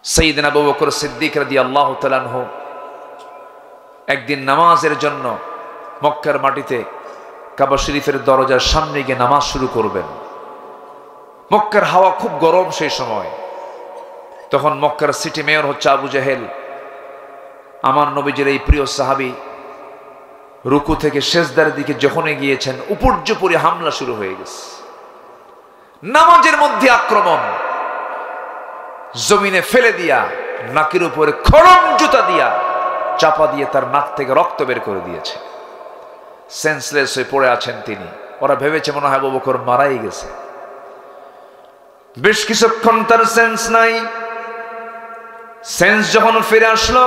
সাইয়েদনা আবু বকর সিদ্দিক রাদিয়াল্লাহু তাআলা আনহু একদিন নামাজের জন্য মক্কার মাটিতে কাবা শরীফের দরজার সামনে গিয়ে নামাজ শুরু করবেন। মক্কার হাওয়া খুব গরম সেই সময়। তখন মক্কার সিটি মেয়র হচ্ছে আবু জেহেল, আমার নবীজির এই প্রিয় সাহাবী, রুকু থেকে সেজদার দিকে যখন গিয়েছেন উপর্যুপরি হামলা শুরু হয়ে গেছে। নামাজের মধ্যে আক্রমণ, জমিনে ফেলে দিয়া নাকের উপরে খড়ম জুতা দিয়া চাপা দিয়ে তার নাক থেকে রক্ত বের করে দিয়েছে। সেন্সলেস হয়ে পড়ে আছেন তিনি। ওরা ভেবেছে মনে হয় আবু বকর মারাই গেছে। বেশ কিছুক্ষণ তার সেন্স নাই। সেন্স যখন ফিরে আসলো,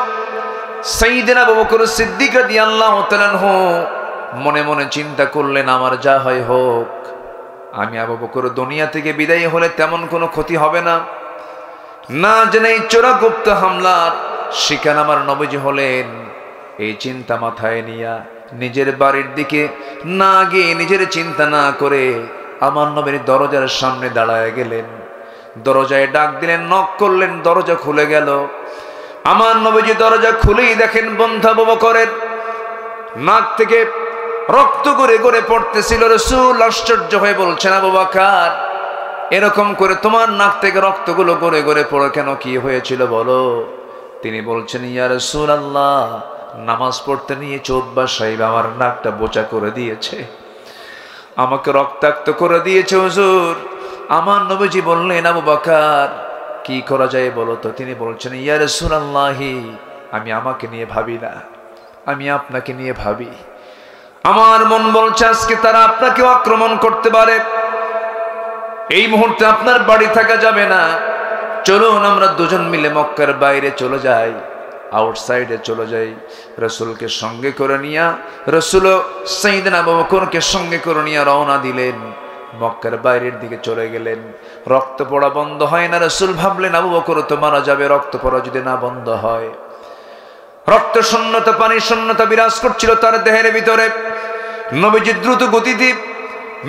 সাইয়েদনা আবু বকর সিদ্দিক রাদিয়াল্লাহু তাআলা আনহু মনে মনে চিন্তা করলেন, আমার যা হয় হোক, আমি আবু বকর দুনিয়া থেকে বিদায় হলে তেমন কোনো ক্ষতি হবে না। না জেনে চোরাগুপ্ত হামলার শিকার আমার নবীজি হলেন, এই চিন্তা মাথায় নিয়া নিজের বাড়ির দিকে না গিয়ে নিজের চিন্তা না করে আমার নবীর দরজার সামনে দাঁড়ায় গেলেন। দরজায় ডাক দিলেন, নক করলেন, দরজা খুলে গেল। আমার নবীজি দরজা খুলেই দেখেন বন্ধু আবু বকরের নাক থেকে রক্ত গড়ে গড়ে পড়তেছিল। রাসূল আশ্চর্য হয়ে বলছেন, আবু বকর, এরকম করে তোমার নাক থেকে রক্তগুলো গড়ে গড়ে পড়ে কেন? কি হয়েছিল বলো? তিনি বলছেন, ইয়া রাসূলুল্লাহ, নামাজ পড়তে নিয়ে চোদবা সাহেব আমার নাকটা বোচা করে দিয়েছে, আমাকে রক্তাক্ত করে দিয়েছে হুজুর। আমার নবীজি বললেন, আবু বকর, কি করা যায় বলো তো? তিনি বলছেন, ইয়া রাসূলুল্লাহ, আমি আমাকে নিয়ে ভাবি না, আমি আপনাকে নিয়ে ভাবি। আমার মন বলছে আজকে তারা আপনাকেও আক্রমণ করতে পারে। এই মুহূর্তে আপনার বাড়ি থাকা যাবে না। চলুন আমরা দুজন মিলে মক্কার বাইরে চলে যাই, আউটসাইডে চলে যাই। রাসূলকে সঙ্গে করে নিয়া, রাসূল সাইয়েদনা আবু বকরকে সঙ্গে করে নিয়ে রওনা দিলেন। মক্কার বাইরের দিকে চলে গেলেন। রক্ত পড়া বন্ধ হয় না। রাসূল ভাবলেন, আবু বকর তো মারা যাবে, রক্ত পড়া যদি না বন্ধ হয়। রক্ত শূন্যতা, পানি শূন্যতা বিরাজ করছিল তার দেহের ভিতরে। নবীজি দ্রুত গতিতে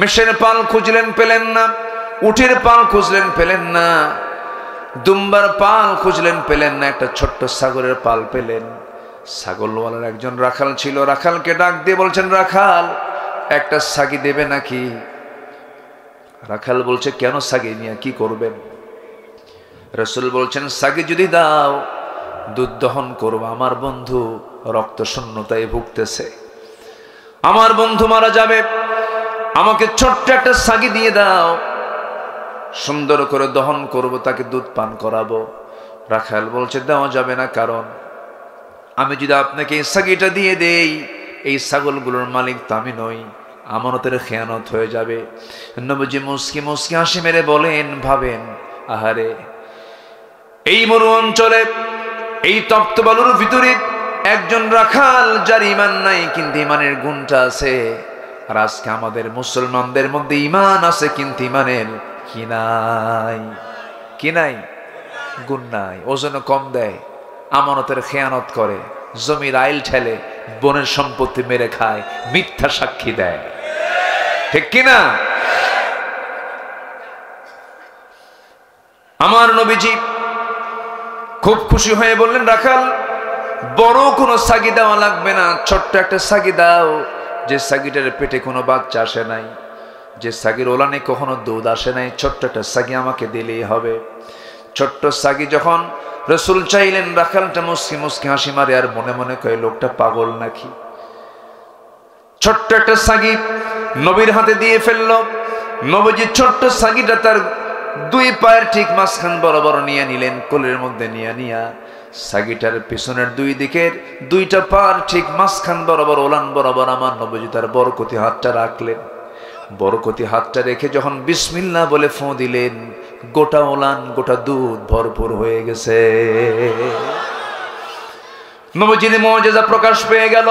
মেষের পাল খুঁজলেন, পেলেন না। উটের পাল খুঁজলেন, পেলেন না। দুম্বার পাল খুঁজলেন, পেলেন না। একটা ছোট্ট ছাগলের পাল পেলেন। ছাগলওয়ালার একজন রাখাল ছিল। রাখালকে ডাক দিয়ে বলছেন, রাখাল, একটা ছাগি দেবে নাকি? রাখাল বলছে, কেন ছাগি নিয়ে কি করবেন? রাসূল বলছেন, ছাগি যদি দাও দুধ দহন করব, আমার বন্ধু রক্ত শূন্যতায় ভুগতেছে, আমার বন্ধু মারা যাবে, আমাকে ছোট্ট একটা ছাগি দিয়ে দাও, সুন্দর করে দহন করব, তাকে দুধ পান করাবো। রাখাল বলছে, দেওয়া যাবে না, কারণ আমি যদি আপনাকে এই ছাগিটা দিয়ে দেই, এই ছাগলগুলোর মালিক তো আমি নই, আমানতের খেয়ানত হয়ে যাবে। নবীজি মুস্কি মুস্কি হাসি মেরে বলেন, ভাবেন, আহারে, এই মরু অঞ্চলে, এই তপ্ত বালুর ভিতরে একজন রাখাল যার ইমান নাই কিন্তু ইমানের গুণটা আছে। আর আজকে আমাদের মুসলমানদের মধ্যে ইমান আছে কিন্তু ইমানের কি নাই? কি নাই? গুণ নাই। ওজন কম দেয়, আমানতের খেয়ানত করে, জমির আইল ঠেলে, বনের সম্পত্তি মেরে খায়, মিথ্যা সাক্ষী দেয়, ঠিক কিনা? আমার নবীজি খুব খুশি হয়ে বললেন, রাখাল, বড় কোনো ছাগি দেওয়া লাগবে না, ছোট্ট একটা ছাগি দাও, যে ছাগিটার পেটে কোনো বাচ্চা আসে নাই, যে ছাগির ওলানে কখনো দুধ আসে নাই, ছোট্ট একটা ছাগি আমাকে দিলেই হবে। ছোট্ট ছাগি যখন রাসূল চাইলেন, রাখালটা মুস্কি মুস্কি হাসি মারে আর মনে মনে কয়, লোকটা পাগল নাকি? ছোট্ট একটা ছাগি নবীর হাতে দিয়ে ফেলল। নবীজি ছোট্ট ছাগিটা তার দুই পায়ের ঠিক মাঝখান বরাবর নিয়ে নিলেন, কোলের মধ্যে নিয়া ছাগিটার পিছনের দুই দিকের দুইটা পার ঠিক মাঝখান বরাবর, ওলান বরাবর আমার নবীজি তার বরকতি হাতটা রাখলেন। বরকতি হাতটা রেখে যখন বিসমিল্লাহ বলে ফোঁ দিলেন, গোটা ওলান, গোটা দুধ ভরপুর হয়ে গেছে। নবীজির মুজিজা প্রকাশ পেয়ে গেল।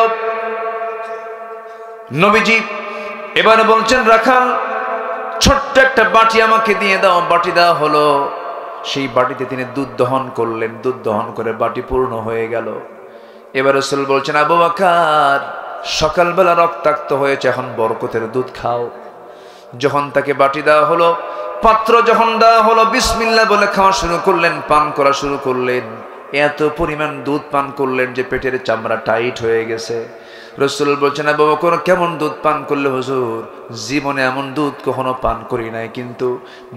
নবীজি এবার বলছেন, রাখাল, ছোট্ট একটা বাটি আমাকে দিয়ে দাও। বাটি দেওয়া হলো। সেই বাটিতে তিনি দুধ দহন করলেন। দুধ দহন করে বাটি পূর্ণ হয়ে গেল। এবার রাসূল বলছেন, আবু বকর, সকালবেলা রক্তাক্ত হয়েছে, এখন বরকতের দুধ খাও। যখন তাকে বাটি দেওয়া হলো, পাত্র যখন দেওয়া হলো, বিসমিল্লাহ বলে খাওয়া শুরু করলেন, পান করা শুরু করলেন। এত পরিমাণ দুধ পান করলেন যে পেটের চামড়া টাইট হয়ে গেছে। রাসূল বলছেন, আবু বকর কেমন দুধ পান করলে হুজুর? জীবনে এমন দুধ কখনো পান করি নাই, কিন্তু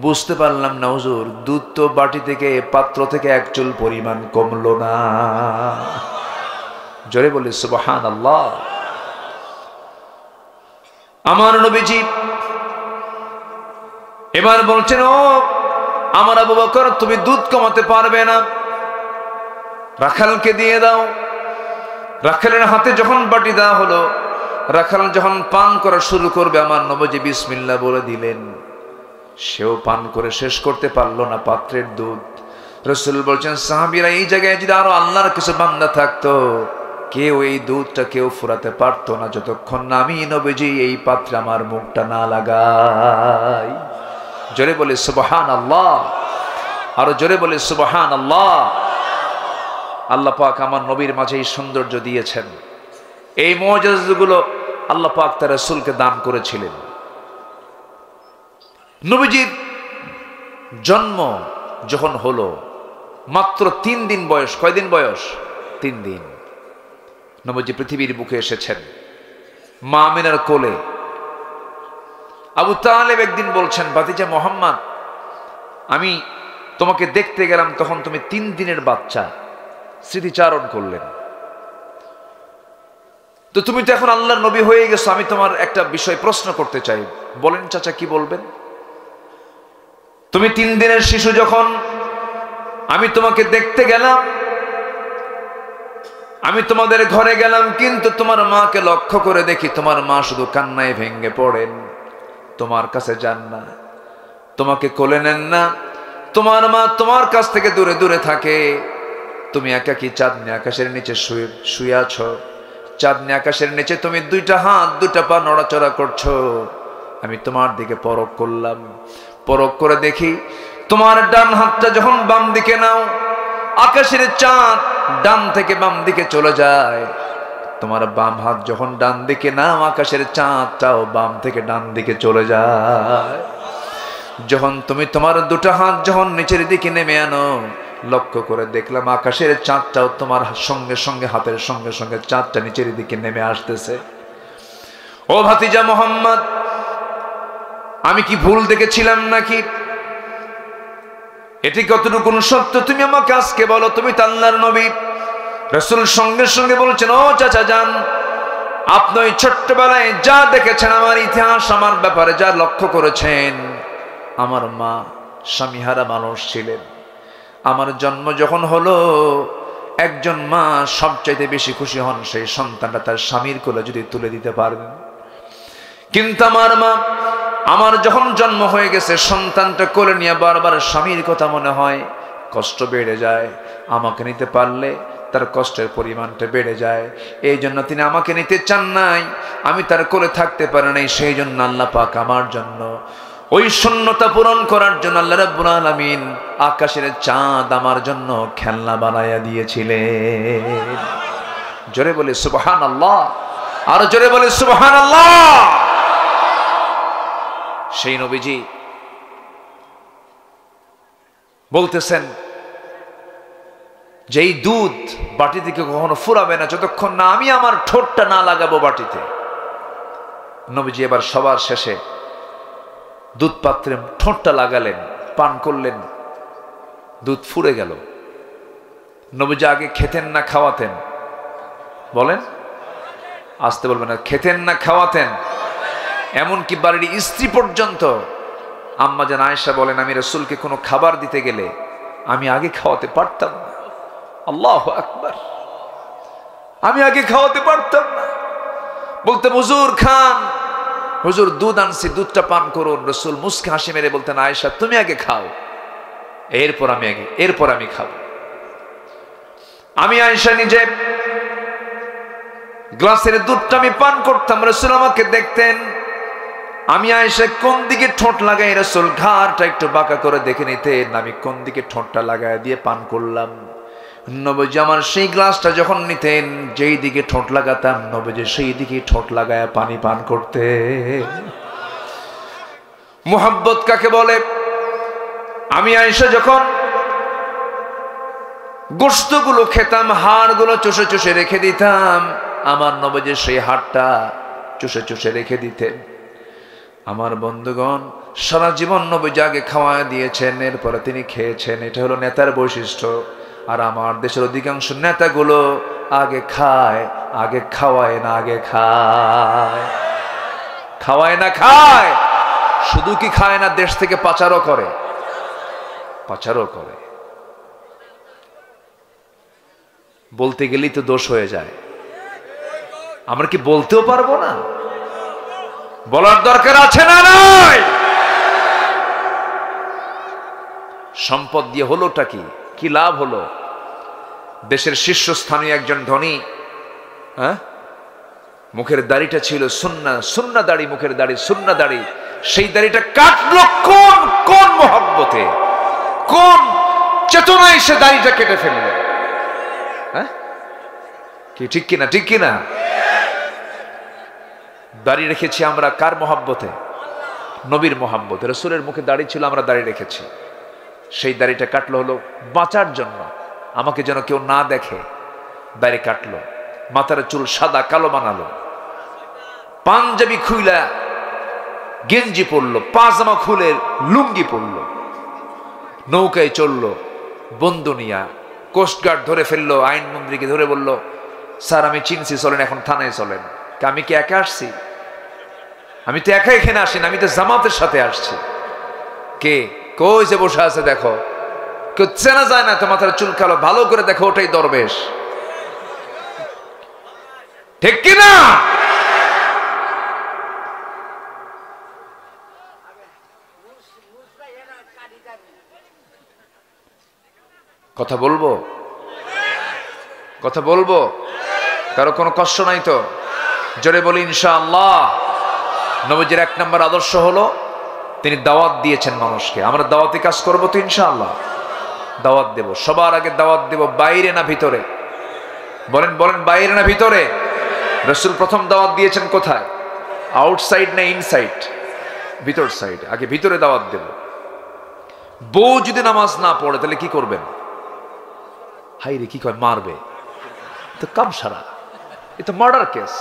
বুঝতে পারলাম না হুজুর, দুধ তো বাটি থেকে, পাত্র থেকে এক চুল পরিমাণ কমলো না। জোরে বলি সুবহানাল্লাহ। আমার নবীজি এবার বলছেন, ও আমার আবু বকর, তুমি দুধ কমাতে পারবে না, রাখালকে দিয়ে দাও। রাখালের হাতে যখন বাটি দেওয়া হলো, রাখাল যখন পান করা শুরু করবে, আমার নবীজি বিসমিল্লাহ বলে দিলেন। সেও পান করে শেষ করতে পারলো না পাত্রের দুধ। রাসূল বলছেন, সাহাবীরা, এই জায়গায় যদি আরো আল্লাহর কিছু বান্দা থাকতো, কেউ এই দুধটা কেউ ফুরাতে পারতো না যতক্ষণ না আমি নবীজি এই পাত্রে আমার মুখটা না লাগাই। জোরে বলে সুবহানাল্লাহ, আরো জোরে বলে সুবহানাল্লাহ। আল্লাহ পাক আমার নবীর মাঝে এই সৌন্দর্য দিয়েছেন। এই মুআজিজাগুলো আল্লাহ পাক তার রাসূলকে দান করেছিলেন। নবীজির জন্ম যখন হলো, মাত্র 3 দিন বয়স। কয়দিন বয়স? 3 দিন। নবীজি পৃথিবীর বুকে এসেছেন মা আমিনার কোলে। আবু তালেব একদিন বলছেন, ভাতিজা মুহাম্মদ, আমি তোমাকে দেখতে গেলাম, তখন তুমি 3 দিনের বাচ্চা। স্মৃতিচারণ করলেন। তো তুমি তো এখন আল্লাহর নবী হয়ে গেছো, আমি তোমার একটা বিষয় প্রশ্ন করতে চাই। বলেন চাচা, কি বলবেন? তুমি 3 দিনের শিশু যখন আমি তোমাকে দেখতে গেলাম, আমি তোমাদের ঘরে গেলাম, কিন্তু তোমার মাকে লক্ষ্য করে দেখি তোমার মা শুধু কান্নায় ভেঙে পড়েন, তোমার কাছে যান না, তোমাকে কোলে নেন না, তোমার মা তোমার কাছ থেকে দূরে দূরে থাকে। তুমি একাকী চাঁদনি আকাশের নিচে শুয়ে আছো। চাঁদনি আকাশের নিচে তুমি 2টা হাত 2টা পা নড়াচড়া করছো। আমি তোমার দিকে পরখ করলাম। পরখ করে দেখি তোমার ডান হাতটা যখন বাম দিকে নাও, আকাশের চাঁদ ডান থেকে বাম দিকে চলে যায়। তোমার বাম হাত যখন ডান দিকে নাও, আকাশের চাঁদটাও বাম থেকে ডান দিকে চলে যায়। যখন তুমি তোমার 2টা হাত যখন নিচের দিকে নেমে আনো, লক্ষ্য করে দেখলাম আকাশের চাঁদটাও তোমার সঙ্গে সঙ্গে, হাতের সঙ্গে সঙ্গে চাঁদটা নিচের দিকে নেমে আসতেছে। ও ভাতিজা মুহাম্মদ, আমি কি ভুল দেখেছিলাম নাকি? এটি কতটুকু সত্য তুমি আমাকে আজকে বলো। তুমি তো আল্লাহর নবী। রাসূল সঙ্গে সঙ্গে বলছেন, ও চাচা যান, আপনি ওই ছোট্টবেলায় যা দেখেছেন, আমার ইতিহাস, আমার ব্যাপারে যা লক্ষ্য করেছেন, আমার মা স্বামীহারা মানুষ ছিলেন। আমার জন্ম যখন হলো, একজন মা সবচাইতে বেশি খুশি হন সেই সন্তানটা তার স্বামীর কোলে যদি তুলে দিতে পারবেন। কিন্তু আমার মা, আমার যখন জন্ম হয়ে গেছে, সন্তানটা কোলে নিয়ে বারবার স্বামীর কথা মনে হয়, কষ্ট বেড়ে যায়। আমাকে নিতে পারলে তার কষ্টের পরিমাণটা বেড়ে যায়। এই জন্য তিনি আমাকে নিতে চান নাই, আমি তার কোলে থাকতে পারি নাই। সেই জন্য আল্লাহ পাক আমার জন্য, ওই শূন্যতা পূরণ করার জন্য আল্লাহ রাব্বুল আলামিন আকাশের চাঁদ আমার জন্য খেলনা বানায়া দিয়েছিলেন। জোরে বলে সুবহানাল্লাহ, আর জোরে বলে সুবহানাল্লাহ। সেই নবীজি বলতেছেন, যেই দুধ বাটি থেকে কখনো ফুরাবে না যতক্ষণ না আমি আমার ঠোঁটটা না লাগাবো বাটিতে। নবীজি এবার সবার শেষে দুধ পাত্রে ঠোঁটটা লাগালেন, পান করলেন, দুধ ফুরে গেল। নবীজি আগে খেতেন না খাওয়াতেন? বলেন, আসতে বলবেন না। খেতেন না খাওয়াতেন? এমনকি বাড়ির স্ত্রী পর্যন্ত আম্মা জান আয়েশা বলেন, আমি রাসূলকে কোনো খাবার দিতে গেলে আমি আগে খাওয়াতে পারতাম না। আল্লাহু আকবার, আমি আগে খাওয়াতে পারতাম না। বলতে, হুজুর খান, হুজুর দুধ আনছি, দুধটা পান করুন। রাসূল মুস্কি হাসি মেরে বলতেন, আয়েশা তুমি আগে খাও, এরপর আমি খাবো। আমি আয়েশা নিজে গ্লাসের দুধটা আমি পান করতাম, রাসূল আমাকে দেখতেন। আমি আয়েশা কোন দিকে ঠোঁট লাগাই, রাসূল ঘাড়টা একটু বাঁকা করে দেখে নিতেন, আমি কোন দিকে ঠোঁটটা লাগায় দিয়ে পান করলাম। নবীজি আমার সেই গ্লাসটা যখন নিতেন, যেই দিকে ঠোঁট লাগাতাম, নবীজি সেই দিকে ঠোঁট লাগায় পানি পান করতে। মুহাব্বত কাকে বলে? আমি আয়েশা যখন গোশতগুলো খেতাম, হাড়গুলো চুষে চুষে রেখে দিতাম, আমার নবী সেই হাড়টা চুষে চুষে রেখে দিতেন। আমার বন্ধুগণ, সারা জীবন নবী আগে খাওয়ায় দিয়েছেন, এরপরে তিনি খেয়েছেন। এটা হলো নেতার বৈশিষ্ট্য। আর আমার দেশের অধিকাংশ নেতাগুলো আগে খায়, আগে খাওয়ায় না, আগে খায়। খাওয়ায় না খায়, শুধু কি খায় না, দেশ থেকে পাচারও করে, পাচারও করে। বলতে গেলেই তো দোষ হয়ে যায়। আমরা কি বলতেও পারবো না? বলার দরকার আছে না নাই? সম্পদ দিয়ে হলোটা কি? কি লাভ হলো? দেশের শীর্ষস্থানীয় একজন ধনী, মুখের দাড়িটা ছিল সুন্না, সুন্না দাড়ি, মুখের দাড়ি সুন্না দাড়ি। সেই দাড়িটা কাটলো কোন কোন মহব্বতে, কোন চেতনায় সে দাড়িটা কেটে ফেললো? কি ঠিক কিনা? ঠিক কিনা? দাড়ি রেখেছি আমরা কার মহব্বতে? নবীর মহব্বতে। রাসূলের মুখে দাড়ি ছিল, আমরা দাড়ি রেখেছি। সেই দাড়িটা কাটলো হলো বাঁচার জন্য, আমাকে যেন কেউ না দেখে দাড়ি কাটলো। মাথার চুল সাদা কালো বানালো, পাঞ্জাবি খুইলা গেঞ্জি পরলো, পাজামা খুলে লুঙ্গি পরলো, নৌকায় চললো বন্ধু নিয়া। কোস্টগার্ড ধরে ফেললো, আইনমন্ত্রীকে ধরে বলল, স্যার আমি চিনছি, চলেন এখন থানায় চলেন। আমি কি একা আসছি? আমি তো একা এখানে আসি না, আমি তো জামাতের সাথে আসছি। কে কই যে বসে আছে দেখো, কেউ চেনা যায় না তো, মাথার চুল কালো, ভালো করে দেখো, ওটাই দরবেশ। ঠিক কিনা? কথা বলবো, কথা বলবো, কারো কোনো কষ্ট নাই তো? জোরে বলি ইনশাআল্লাহ। নবীজির এক নম্বর আদর্শ হলো তিনি দাওয়াত দিয়েছেন মানুষকে। আমরা দাওয়াতি কাজ করবো তো ইনশাআল্লাহ, দাওয়াত দেব। সবার আগে দাওয়াত দেব বাইরে না ভিতরে? বলেন বলেন, বাইরে না ভিতরে? রাসূল প্রথম দাওয়াত দিয়েছেন কোথায়? আউটসাইড না ইনসাইড? ভিতর সাইড। আগে ভিতরে দাওয়াত দেব। বউ যদি নামাজ না পড়ে তাহলে কি করবেন? হাই রে, কি কয়, মারবে তো কাম সারা, এ তো মার্ডার কেস।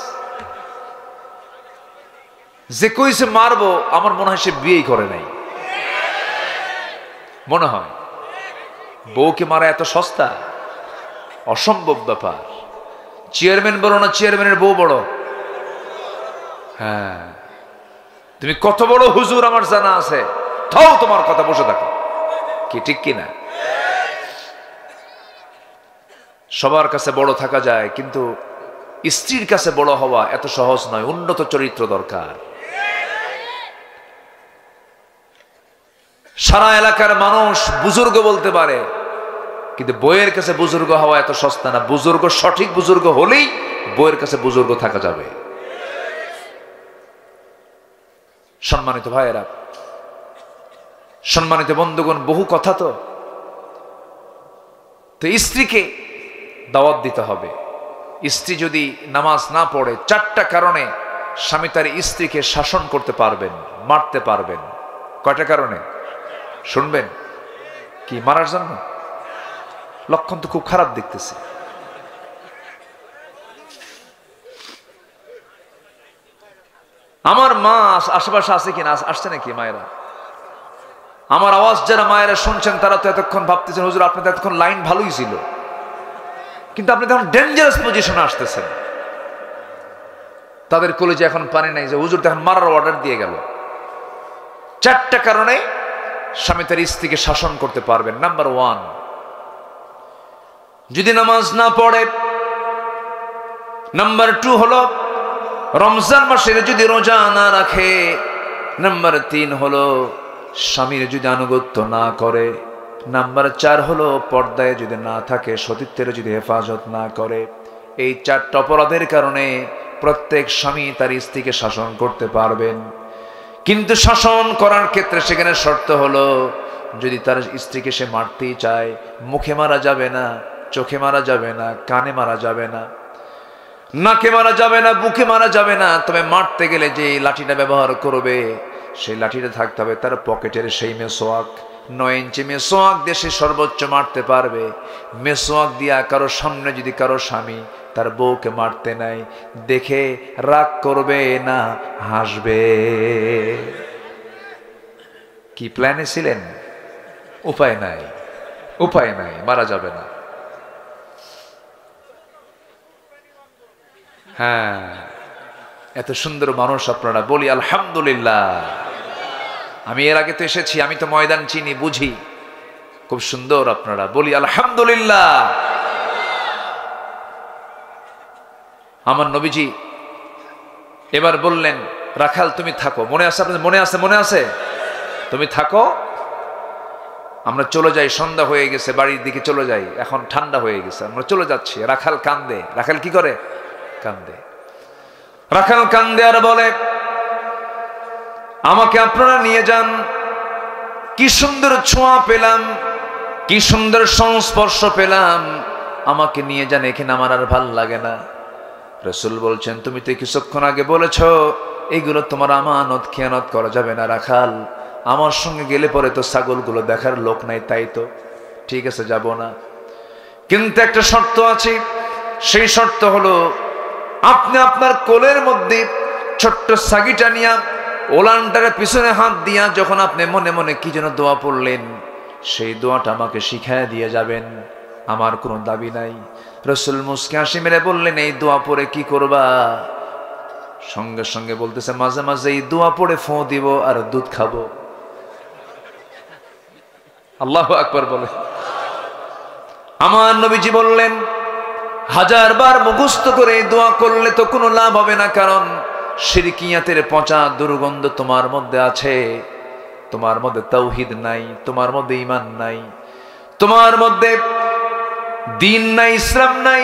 যে কইছে মারবো, আমার মনে হয় সে বিয়েই করে নাই। মনে হয় বউকে মারা এত সস্তা, অসম্ভব ব্যাপার। চেয়ারম্যান বড় না চেয়ারম্যানের বউ বড়? হ্যাঁ, তুমি কত বড় হুজুর আমার জানা আছে, তাও তোমার কথা, বসে থাকো। কি ঠিক কিনা? সবার কাছে বড় থাকা যায়, কিন্তু স্ত্রীর কাছে বড় হওয়া এত সহজ নয়। উন্নত চরিত্র দরকার। সারা এলাকার মানুষ বুজুর্গ বলতে পারে, কিন্তু বইয়ের কাছে বুজুর্গ হওয়া এত সস্তা না। বুজুর্গ, সঠিক বুজুর্গ হলেই বইয়ের কাছে বুজুর্গ থাকা যাবে। সম্মানিত ভাইয়েরা, সম্মানিত বন্ধুগণ, বহু কথা তো স্ত্রীকে দাওয়াত দিতে হবে। স্ত্রী যদি নামাজ না পড়ে, 4টা কারণে স্বামী তার স্ত্রীকে শাসন করতে পারবেন, মারতে পারবেন। কয়টা কারণে শুনবেন? কি মারার জন্য? লক্ষণ তো খুব খারাপ দেখতেছে। আমার মা আশেপাশে আছে কিনা? আসছে নাকি মায়েরা? আমার আওয়াজ যারা মায়েরা শুনছেন তারা তো এতক্ষণ ভাবতেছেন, হুজুর আপনি তো এতক্ষণ লাইন ভালোই ছিল, কিন্তু আপনি তখন ডেঞ্জারাস পজিশনে আসতেছেন। তাদের কলেজে এখন পানি নাই যে হুজুর তখন মারার অর্ডার দিয়ে গেল। 4টা কারণে স্বামী তার স্ত্রীকে শাসন করতে পারবেন। নাম্বার 1, যদি নামাজ না পড়ে। নাম্বার 2 হলো রমজান মাসের যদি রোজা না রাখে। নাম্বার 3 হলো স্বামীর যদি আনুগত্য না করে। নাম্বার 4 হলো পর্দায় যদি না থাকে, সতীত্বের যদি হেফাজত না করে। এই 4টা অপরাধের কারণে প্রত্যেক স্বামী তার স্ত্রীকে শাসন করতে পারবেন। কিন্তু শাসন করার ক্ষেত্রে সেখানে শর্ত হলো, যদি তার স্ত্রীকে সে মারতেই চায়, মুখে মারা যাবে না, চোখে মারা যাবে না, কানে মারা যাবে না, নাকে মারা যাবে না, বুকে মারা যাবে না। তবে মারতে গেলে যে লাঠিটা ব্যবহার করবে, সেই লাঠিটা থাকতে হবে তার পকেটের সেই মেসোয়াক, 9 ইঞ্চি মেসোয়াক দিয়ে সে সর্বোচ্চ মারতে পারবে। মেসোয়াক দিয়া কারো সামনে যদি কারো স্বামী তার বউকে মারতে নাই, দেখে রাগ করবে না হাসবে? কি প্ল্যানে ছিলেন? উপায় নাই, উপায় নাই, মারা যাবে না। হ্যাঁ, এত সুন্দর মানুষ আপনারা, বলি আলহামদুলিল্লাহ। আমি এর আগে তো এসেছি, আমি তো ময়দান চিনি, বুঝি। খুব সুন্দর আপনারা, বলি আলহামদুলিল্লাহ। আমার নবীজি এবার বললেন, রাখাল তুমি থাকো। মনে আছে আপনাদের? মনে আছে? মনে আছে? তুমি থাকো, আমরা চলে যাই। সন্ধ্যা হয়ে গেছে, বাড়ির দিকে চলে যাই। এখন ঠান্ডা হয়ে গেছে, আমরা চলে যাচ্ছি। রাখাল কান্দে। রাখাল কি করে? কান্দে। রাখাল কান্দে আর বলে, আমাকে আপনারা নিয়ে যান। কি সুন্দর ছোঁয়া পেলাম, কি সুন্দর সংস্পর্শ পেলাম, আমাকে নিয়ে যান, এখানে আমার আর ভাল লাগে না। রাসূল বলছেন, তুমি তো কিছুক্ষণ আগে বলেছ এগুলো তোমার আমানত, খেয়ানত করা যাবে না। রাখাল, আমার সঙ্গে গেলে পরে তো ছাগলগুলো দেখার লোক নাই, তাই তো ঠিক আছে, যাব না। কিন্তু একটা শর্ত আছে, সেই শর্ত হলো আপনি আপনার কোলের মধ্যে ছোট্ট ছাগিটা নিয়া ওলানটারে পিছনে হাত দিয়া যখন আপনি মনে মনে কি যেন দোয়া পড়লেন, সেই দোয়াটা আমাকে শিখায় দিয়ে যাবেন। আমার কোনো দাবি নাই। রাসূল মুস্কি হাসি মেরে বললেন, এই দোয়া পড়ে কি করবা? সঙ্গে সঙ্গে বলতেছে, মাঝে মাঝে এই দোয়া পড়ে ফোঁ দিব আর দুধ খাবো। আল্লাহু আকবার বলে। আমার নবীজি বললেন, 1000 বার মুখস্থ করে এই দোয়া করলে তো কোনো লাভ হবে না, কারণ শিরকিয়াতের পচা দুর্গন্ধ তোমার মধ্যে আছে। তোমার মধ্যে তাওহীদ নাই, তোমার মধ্যে ঈমান নাই, তোমার মধ্যে দ্বীন নাই, ইসলাম নাই।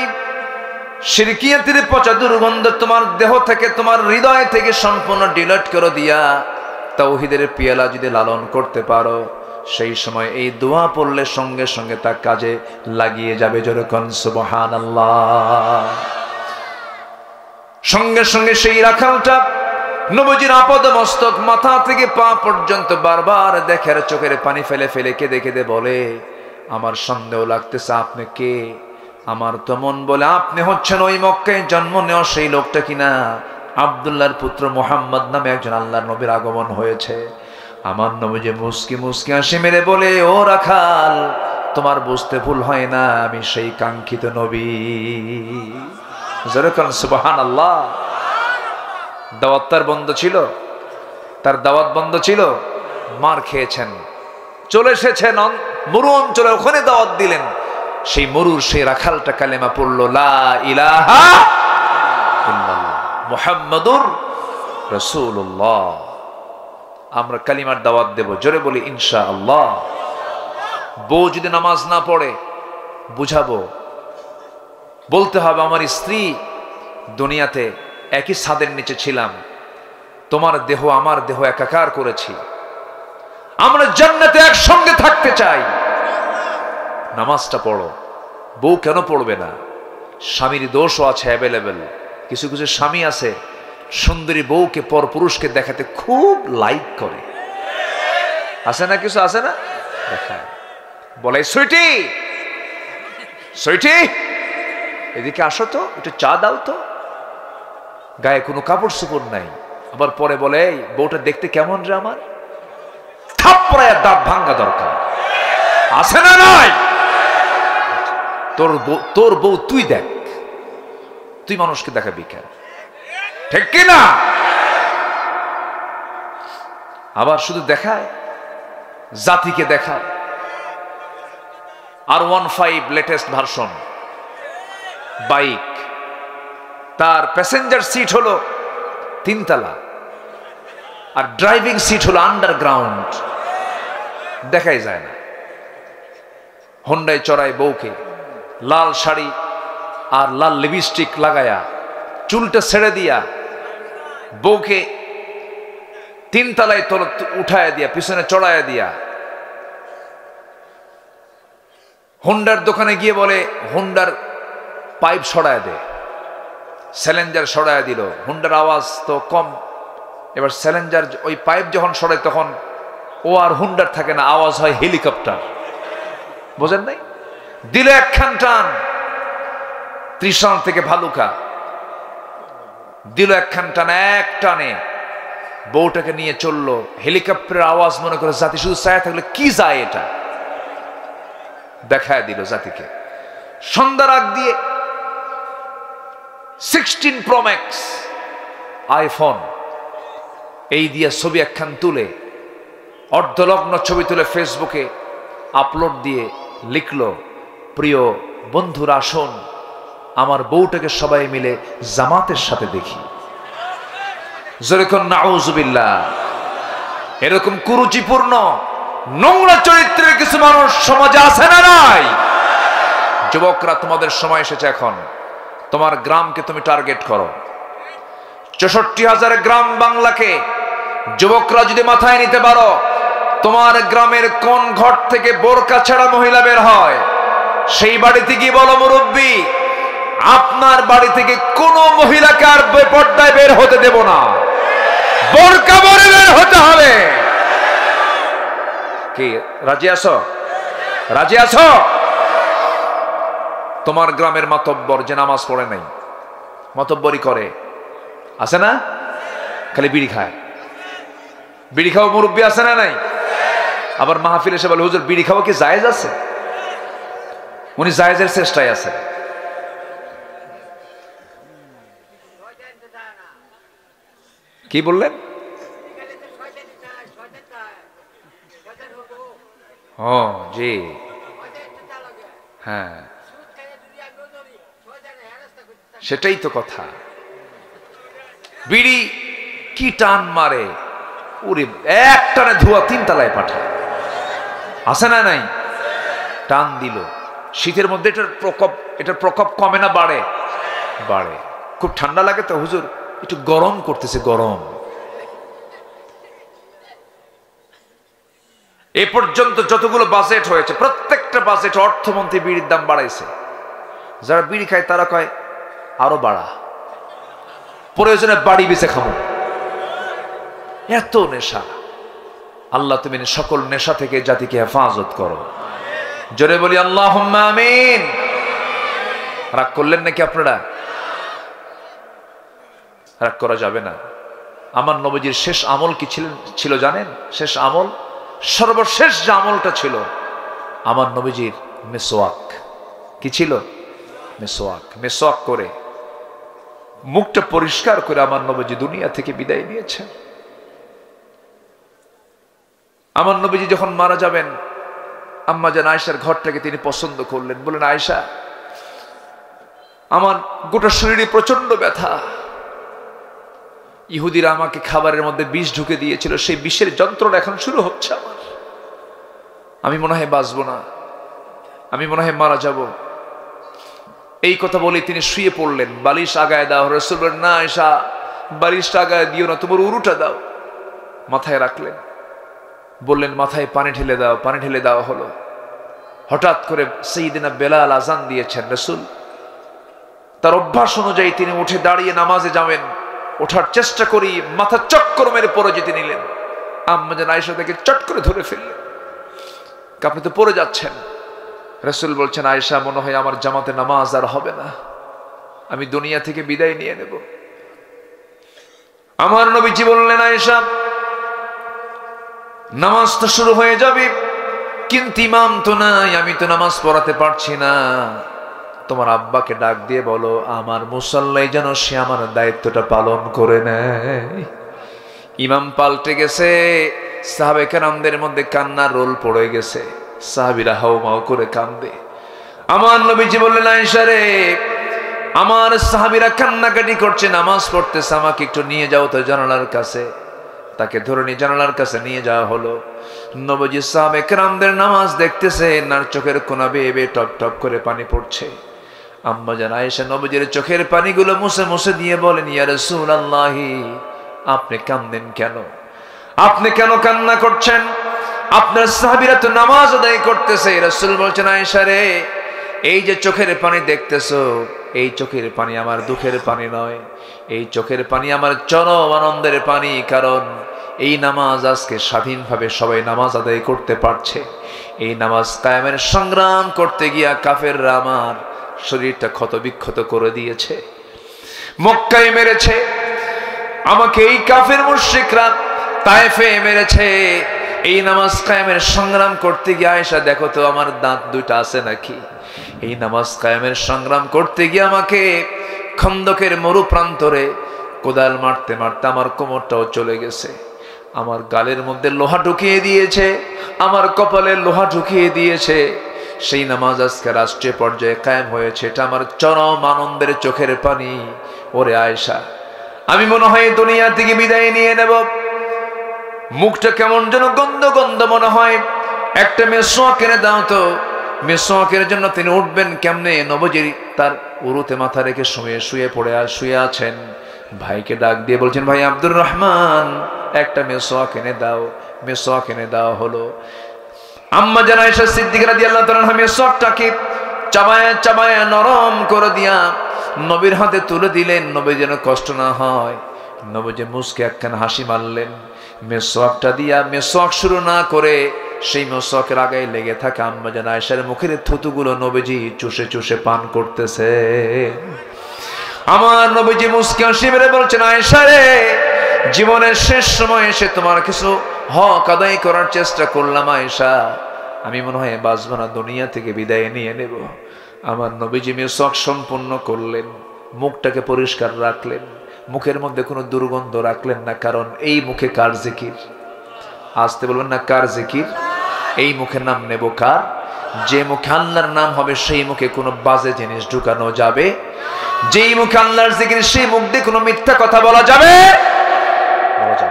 শিরকিয়াতের পচা দুর্গন্ধ তোমার দেহ থেকে, তোমার হৃদয় থেকে সম্পূর্ণ ডিলিট করে দিয়া তাওহীদের পেয়ালা যদি লালন করতে পারো, সেই সময় এই দোয়া পড়লে সঙ্গে সঙ্গে তা কাজে লাগিয়ে যাবে। যেরকম সুবহানাল্লাহ। সঙ্গে সঙ্গে সেই রাখালটা নবীজির আপাদ মস্তক মাথা থেকে পা পর্যন্ত বারবার দেখে, চোখের পানি ফেলে ফেলে কেঁদে কেঁদে বলে, আমার সন্দেহ লাগতেছে আপনি কে? আমার তো মন বলে আপনি হচ্ছেন ওই মক্কায় জন্ম নেওয়া সেই লোকটা কিনা, আব্দুল্লাহর পুত্র মুহাম্মদ নামে একজন আল্লাহর নবীর আগমন হয়েছে। আমার নবীজি মুস্কি মুস্কি হাসি মেরে বলে, ও রাখাল, তোমার বুঝতে ভুল হয় না, আমি সেই কাঙ্ক্ষিত নবী। যেরকম সুবহানাল্লাহ। দাওয়াত তার বন্ধ ছিল, তার দাওয়াত বন্ধ ছিল, মার খেয়েছেন, চলে এসেছেন মরু অঞ্চলে, ওখানে দাওয়াত দিলেন। সেই মরুর সেই রাখালটা কালেমা পড়লো, লা ইলাহা ইল্লাল্লাহ মুহাম্মাদুর রাসূলুল্লাহ। আমরা কালিমার দাওয়াত দেব, জোরে বলি ইনশাআল্লাহ। বউ যদি নামাজ না পড়ে বুঝাবো, বলতে হবে, আমার স্ত্রী, দুনিয়াতে একই ছাদের নিচে ছিলাম, তোমার দেহ আমার দেহ একাকার করেছি, আমরা জান্নাতে একসঙ্গে থাকতে চাই, নামাজটা পড়ো। বউ কেন পড়বে না? স্বামীর দোষও আছে অ্যাভেলেবেল। কিছু কিছু স্বামী আছে সুন্দরী বউকে পর পুরুষকে দেখাতে খুব লাইক করে, আছে না? কিছু আছে না? দেখায়, বলে, সুইটি সুইটি এদিকে আসো তো, একটু চা দাও তো। গায়ে কোনো কাপড় চোপড় নাই, আবার পরে বলে, এই বউটা দেখতে কেমন রে আমার, থাপ্পড়ায় দাঁত ভাঙ্গা দরকার, আছে না? নাই? তোর বউ তুই দেখ, তুই মানুষকে দেখাবি কেন? ঠিক কিনা? আবার শুধু দেখায়, জাতিকে দেখায়। R15 লেটেস্ট ভার্সন বাইক, তার প্যাসেঞ্জার সিট হলো 3 তলা, আর ড্রাইভিং সিট হলো আন্ডারগ্রাউন্ড, দেখাই যায় না। হোন্ডায় চড়ায় বউকে, লাল শাড়ি আর লাল লিপস্টিক লাগায়া, চুলটা ছেড়ে দিয়া বউকে 3 তলায় উঠায় দিয়া, পিছনে চড়ায়া দিয়া, হোন্ডার দোকানে গিয়ে বলে, হোন্ডার পাইপ সরায় দে। স্যালেঞ্জার সরায় দিল, হোন্ডার আওয়াজ তো কম, এবার স্যালেঞ্জার ওই পাইপ যখন সরায় তখন ও আর হুন্ডার থাকে না, আওয়াজ হয় হেলিকপ্টার। বোঝেন নাই? দিল একখান টান, ত্রিশাল থেকে ভালুকা দিল একখান টান, এক টানে বউটাকে নিয়ে চললো। হেলিকপ্টারের আওয়াজ মনে করে জাতি শুধু চায় থাকলে কি যায়, এটা দেখায় দিল জাতিকে। সন্ধ্যার আগ দিয়ে 16 Pro Max আইফোন এই দিয়ে ছবি একখান তুলে, অর্ধলগ্ন ছবি তুলে ফেসবুকে আপলোড দিয়ে লিখলো, প্রিয় বন্ধুরা আসুন আমার বউটাকে সবাই মিলে জামাতের সাথে দেখি। যেরকম নাউজুবিল্লাহ। এরকম কুরুচিপূর্ণ নোংরা চরিত্রের কিছু মানুষ সমাজে আছে না নাই? যুবকরা, তোমাদের সময় এসেছে এখন। তোমার গ্রামকে তুমি টার্গেট করো। 64,000 গ্রাম বাংলাকে যুবকরা যদি মাথায় নিতে পারো, তোমার গ্রামের কোন ঘর থেকে বোরকা ছাড়া মহিলা বের হয়, সেই বাড়িতে গিয়ে বলো, মুরব্বী আপনার বাড়ি থেকে কোন মহিলাকে আর বেপর্দায় বের হতে দেব না, বোরকা পরে বের হতে হবে। কি রাজি আছো? রাজি আছো? তোমার গ্রামের মাতব্বর যে নামাজ পড়ে নাই, মাতব্বরি করে, আছে না? খালি বিড়ি খায়। বিড়ি খাওয়া মুরব্বী আছে না নাই? আবার মাহফিল এসে বলে, হুজুর বিড়ি খাওয়া কি জায়েজ আছে? উনি জায়েজের চেষ্টায় আছে। কি বললেন? ও জি, হ্যাঁ সেটাই তো কথা। বিড়ি কি টান মারে, ওরে এক টানে ধোয়া 3 তলায় পাঠায়, আছে না নাই? টান দিল। শীতের মধ্যে এটার প্রকোপ কমে না বাড়ে? বাড়ে। খুব ঠান্ডা লাগে তো, হুজুর একটু গরম করতেছে, গরম। এ পর্যন্ত যতগুলো বাজেট হয়েছে, প্রত্যেকটা বাজেট অর্থমন্ত্রী বিড়ির দাম বাড়াইছে। যারা বিড়ি খায় তারা কয় আরো বাড়া, প্রয়োজনে বাড়ি বেঁচে খাবো। এত নেশা। আল্লাহ তুমি সকল নেশা থেকে জাতিকে হেফাজত করো। জোরে বলি আল্লাহুম্মা আমিন। রাগ করলেন নাকি আপনারা? রাগ করা যাবে না। আমার নবীজির শেষ আমল কি ছিল জানেন? শেষ আমল, সর্বশেষ যে আমলটা ছিল আমার নবীজির মিসওয়াক। কি ছিল? মিসওয়াক। মিসওয়াক করে মুখটা পরিষ্কার করে আমার নবীজি দুনিয়া থেকে বিদায় নিয়েছেন। আমার নবীজি যখন মারা যাবেন, আম্মা জান আয়েশার ঘরটাকে তিনি পছন্দ করলেন। বলেন, আয়েশা আমার গোটা শরীরে প্রচন্ড ব্যথা, ইহুদিরা আমাকে খাবারের মধ্যে বিষ ঢুকে দিয়েছিল, সেই বিষের যন্ত্রণা এখন শুরু হচ্ছে আমার। আমি মনে হয় বাঁচবো না, আমি মনে হয় মারা যাব। এই কথা বলে তিনি শুয়ে পড়লেন। বালিশ আগায় দাও। রাসূল বলেন, না আয়েশা বালিশটা আগায় দিও না, তোমার উরুটা দাও। মাথায় রাখলেন। বললেন, মাথায় পানি ঢেলে দাও। পানি ঢেলে দেওয়া হলো। হঠাৎ করে সাইয়্যিদিনা বেলাল আজান দিয়েছেন। রাসূল তার অভ্যাস অনুযায়ী তিনি উঠে দাঁড়িয়ে নামাজে যাবেন। ওঠার চেষ্টা করি, মাথা চক্কর মেরে পড়ে যেতে নিলেন। আম্মা জান আয়েশা তাকে চট করে ধরে ফেললেন। আপনি তো পড়ে যাচ্ছেন। রাসূল বলছেন, আয়েশা মনে হয় আমার জামাতে নামাজ আর হবে না, আমি দুনিয়া থেকে বিদায় নিয়ে নেব। আমার নবীজি বললেন, আয়েশা নামাজ তো শুরু হয়ে যাবে, কিন্তু ইমাম তো নাই, আমি তো নামাজ পড়াতে পারছি না। তোমার আব্বাকে ডাক দিয়ে বলো আমার মুসাল্লাই যেন সে আমার দায়িত্বটা পালন করে নেয়। ইমাম পাল্টে গেছে। সাহাবে কেরামদের মধ্যে কান্নার রোল পড়ে গেছে। সাহাবীরা হাউমাউ করে কান্দে। আমার নবীজি বললেন, আয়েশা রে, আমার সাহাবীরা কান্নাকাটি করছে, নামাজ পড়তেছে, আমাকে একটু নিয়ে যাও তো জানালার কাছে। তাকে ধরে নিয়ে জানালার কাছে নিয়ে যাওয়া হলো। নবীজি সাহাবে কেরামদের নামাজ দেখতেছে, নার চোখের কোনা বেয়ে বেয়ে টপ টপ করে পানি পড়ছে। আম্মা জান আয়েশা নবীজির চোখের পানিগুলো মুছে মুছে দিয়ে বলেন, ইয়া রাসূলুল্লাহ আপনি কাঁদেন কেন? আপনি কেন কান্না করছেন? আপনার সাহাবীরা তো নামাজ আদায় করতেছে। রাসূল বলছেন, আয়েশা রে, এই যে চোখের পানি দেখতেছো, এই চোখের পানি আমার দুঃখের পানি নয়, এই চোখের পানি আমার চরম আনন্দের পানি। কারণ এই নামাজ আজকে স্বাধীনভাবে সবাই নামাজ আদায় করতে পারছে। এই নামাজ কায়েমের সংগ্রাম করতে গিয়া কাফেররা আমার শরীরটা ক্ষত বিক্ষত করে দিয়েছে, মক্কায় মেরেছে আমাকে, এই কাফের মুশরিকরা তায়েফে মেরেছে। এই নামাজ কায়েমের সংগ্রাম করতে গিয়ে আয়েশা দেখো তো আমার দাঁত দুইটা আছে নাকি। এই নামাজ কায়েমের সংগ্রাম করতে গিয়ে আমাকে খন্দকের মরু প্রান্তরে কোদাল মারতে মারতে আমার কোমরটাও চলে গেছে, আমার গালের মধ্যে লোহা ঢুকিয়ে দিয়েছে, আমার কপালে লোহা ঢুকিয়ে দিয়েছে। সেই নামাজ আজকে রাষ্ট্রীয় পর্যায়ে কায়েম হয়েছে, এটা আমার চরম আনন্দের চোখের পানি। ওরে আয়েশা, আমি মনে হয় দুনিয়া থেকে বিদায় নিয়ে নেব, মুখটা কেমন যেন গন্ধ গন্ধ মনে হয়, একটা মেসওয়াক এনে দাও তো। মেসওয়াকের জন্য তিনি উঠবেন কেমনে, নবজি তার উরুতে মাথা রেখে শুয়ে আছেন। ভাইকে ডাক দিয়ে বলছেন, ভাই আব্দুর রহমান একটা মেসওয়াক এনে দাও। মেসওয়াক এনে দেওয়া হলো। আম্মা জান আয়েশা সিদ্দিকা রাদিয়াল্লাহু তাআলা আনহা মেসওয়াকটাকে চাবায়া চাবায়া নরম করে দিয়া নবীর হাতে তুলে দিলেন, নবী যেন কষ্ট না হয়। নবী মুস্কে একখানা হাসি মারলেন। মেসওয়াকটা দিয়া মেসওয়াক শুরু না করে সেই মেসওয়াকের আগায় লেগে থাকা আম্মা জান আয়েশার মুখের থুতুগুলো নবীজি চুষে চুষে পান করতেছে। আমার নবীজি মুস্কে হাসি মেরে বলছেন, আয়েশা রে, জীবনের শেষ সময় এসে তোমার কিছু হক আদায় করার চেষ্টা করলাম আয়েশা, আমি মনে হয় বাঁচব না, দুনিয়া থেকে বিদায় নিয়ে নেব। আমার নবীজি মেসওয়াক সম্পূর্ণ করলেন, মুখটাকে পরিষ্কার রাখলেন, মুখের মধ্যে কোনো দুর্গন্ধ রাখলেন না, কারণ এই মুখে কার জিকির? আসতে বলবেন না, কার জিকির? এই মুখের নাম নেব কার? যে মুখে আল্লাহর নাম হবে সেই মুখে কোনো বাজে জিনিস ঢুকানো যাবে, যেই মুখে আল্লাহর জিকির সেই মুখ দিয়ে কোনো মিথ্যা কথা বলা যাবে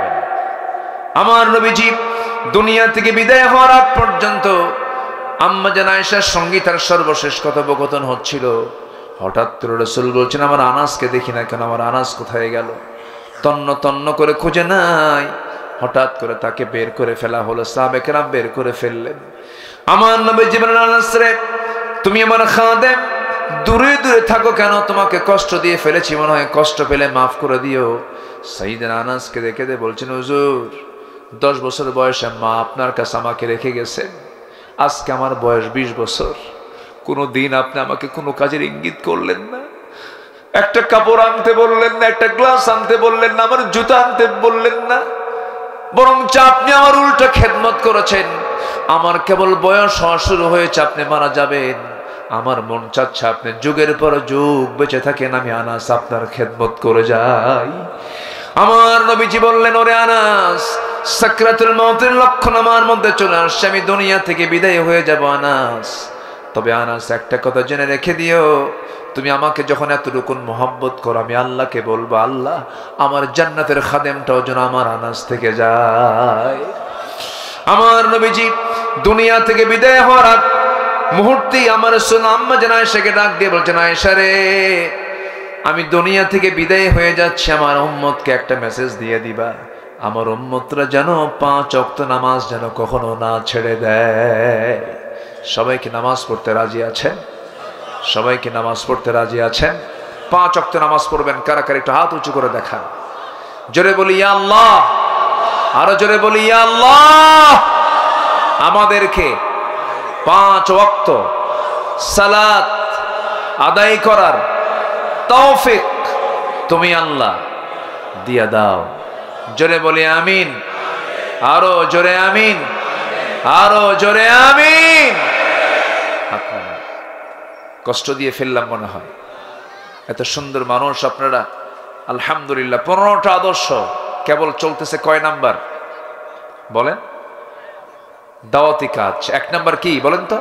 না। আমার নবীজি দুনিয়া থেকে বিদায় হওয়ার আগ পর্যন্ত আম্মা জান আয়েশার সঙ্গে তার সর্বশেষ কথোপকথন হচ্ছিল। হঠাৎ করে রাসূল বলছেন, আমার আনাসকে দেখি না কেন, আমার আনাস কোথায় গেল? তন্ন তন্ন করে খুঁজে নাই, হঠাৎ করে তাকে বের করে ফেলা হলো, সাহাবায়ে কেরাম বের করে ফেললেন। আমার নবীজি বলেন, আনাস রে, তুমি আমার খাদেম, দূরে দূরে থাকো কেন? তোমাকে কষ্ট দিয়ে ফেলেছি, মনে হয় কষ্ট পেলে মাফ করে দিও। সাইয়েদনা আনাসকে দেখে বলছেন, হুজুর 10 বছর বয়সে মা আপনার কাছে আমাকে রেখে গেছেন, আজকে আমার বয়স 20 বছর, কোনো দিন আপনি আমাকে কোনো কাজের ইঙ্গিত করলেন না, একটা কাপড় আনতে বললেন না, একটা গ্লাস আনতে বললেন না, আমার জুতা আনতে বললেন না, বরং আপনি আমার উল্টা খেদমত করেছেন। আমার কেবল বয়স হওয়া শুরু হয়েছে, আপনি মারা যাবেন, আমার মন চাচ্ছে আপনি যুগের পর যুগ বেঁচে থাকেন, আমি আনাস আপনার খেদমত করে যাই। আমার নবীজি বললেন, ওরে আনাস, সাকরাতুল মউতের লক্ষণ আমার মধ্যে চলে আসছে, আমি দুনিয়া থেকে বিদায় হয়ে যাব আনাস। তবে আনাস একটা কথা জেনে রেখে দিও, তুমি আমাকে যখন এতটুকু মহব্বত করো, আমি আল্লাহকে বলবো, আল্লাহ আমার জান্নাতের খাদেমটাও যেন আমার আনাস থেকে যায়। আমার নবীজি দুনিয়া থেকে বিদায় হওয়ার আগ মুহূর্তেই আমার রাসূল আম্মা জান আয়েশাকে ডাক দিয়ে বলছেন, আয়েশা রে, আমি দুনিয়া থেকে বিদায় হয়ে যাচ্ছি, আমার উম্মতকে একটা মেসেজ দিয়ে দিবা, আমার উম্মতরা যেন 5 ওয়াক্ত নামাজ যেন কখনো না ছেড়ে দেয়। সবাইকে নামাজ পড়তে রাজি আছেন? সবাইকে নামাজ পড়তে রাজি আছেন? 5 ওয়াক্ত নামাজ পড়বেন কারা কারা একটু হাত উঁচু করে দেখান। জোরে বলি ইয়া আল্লাহ, আরো জোরে বলি ইয়া আল্লাহ। আমাদেরকে 5 ওয়াক্ত সালাত আদায় করার তৌফিক তুমি আল্লাহ দিয়া দাও। জোরে বলি আমিন, আরো জোরে আমিন, আরো জোরে আমিন। আপনারা কষ্ট দিয়ে ফেললাম মনে হয়, এত সুন্দর মানুষ আপনারা, আলহামদুলিল্লাহ। 15টা আদর্শ কেবল চলতেছে, কয় নাম্বার বলেন? দাওয়াতি কাজ। 1 নাম্বার কি বলেন তো?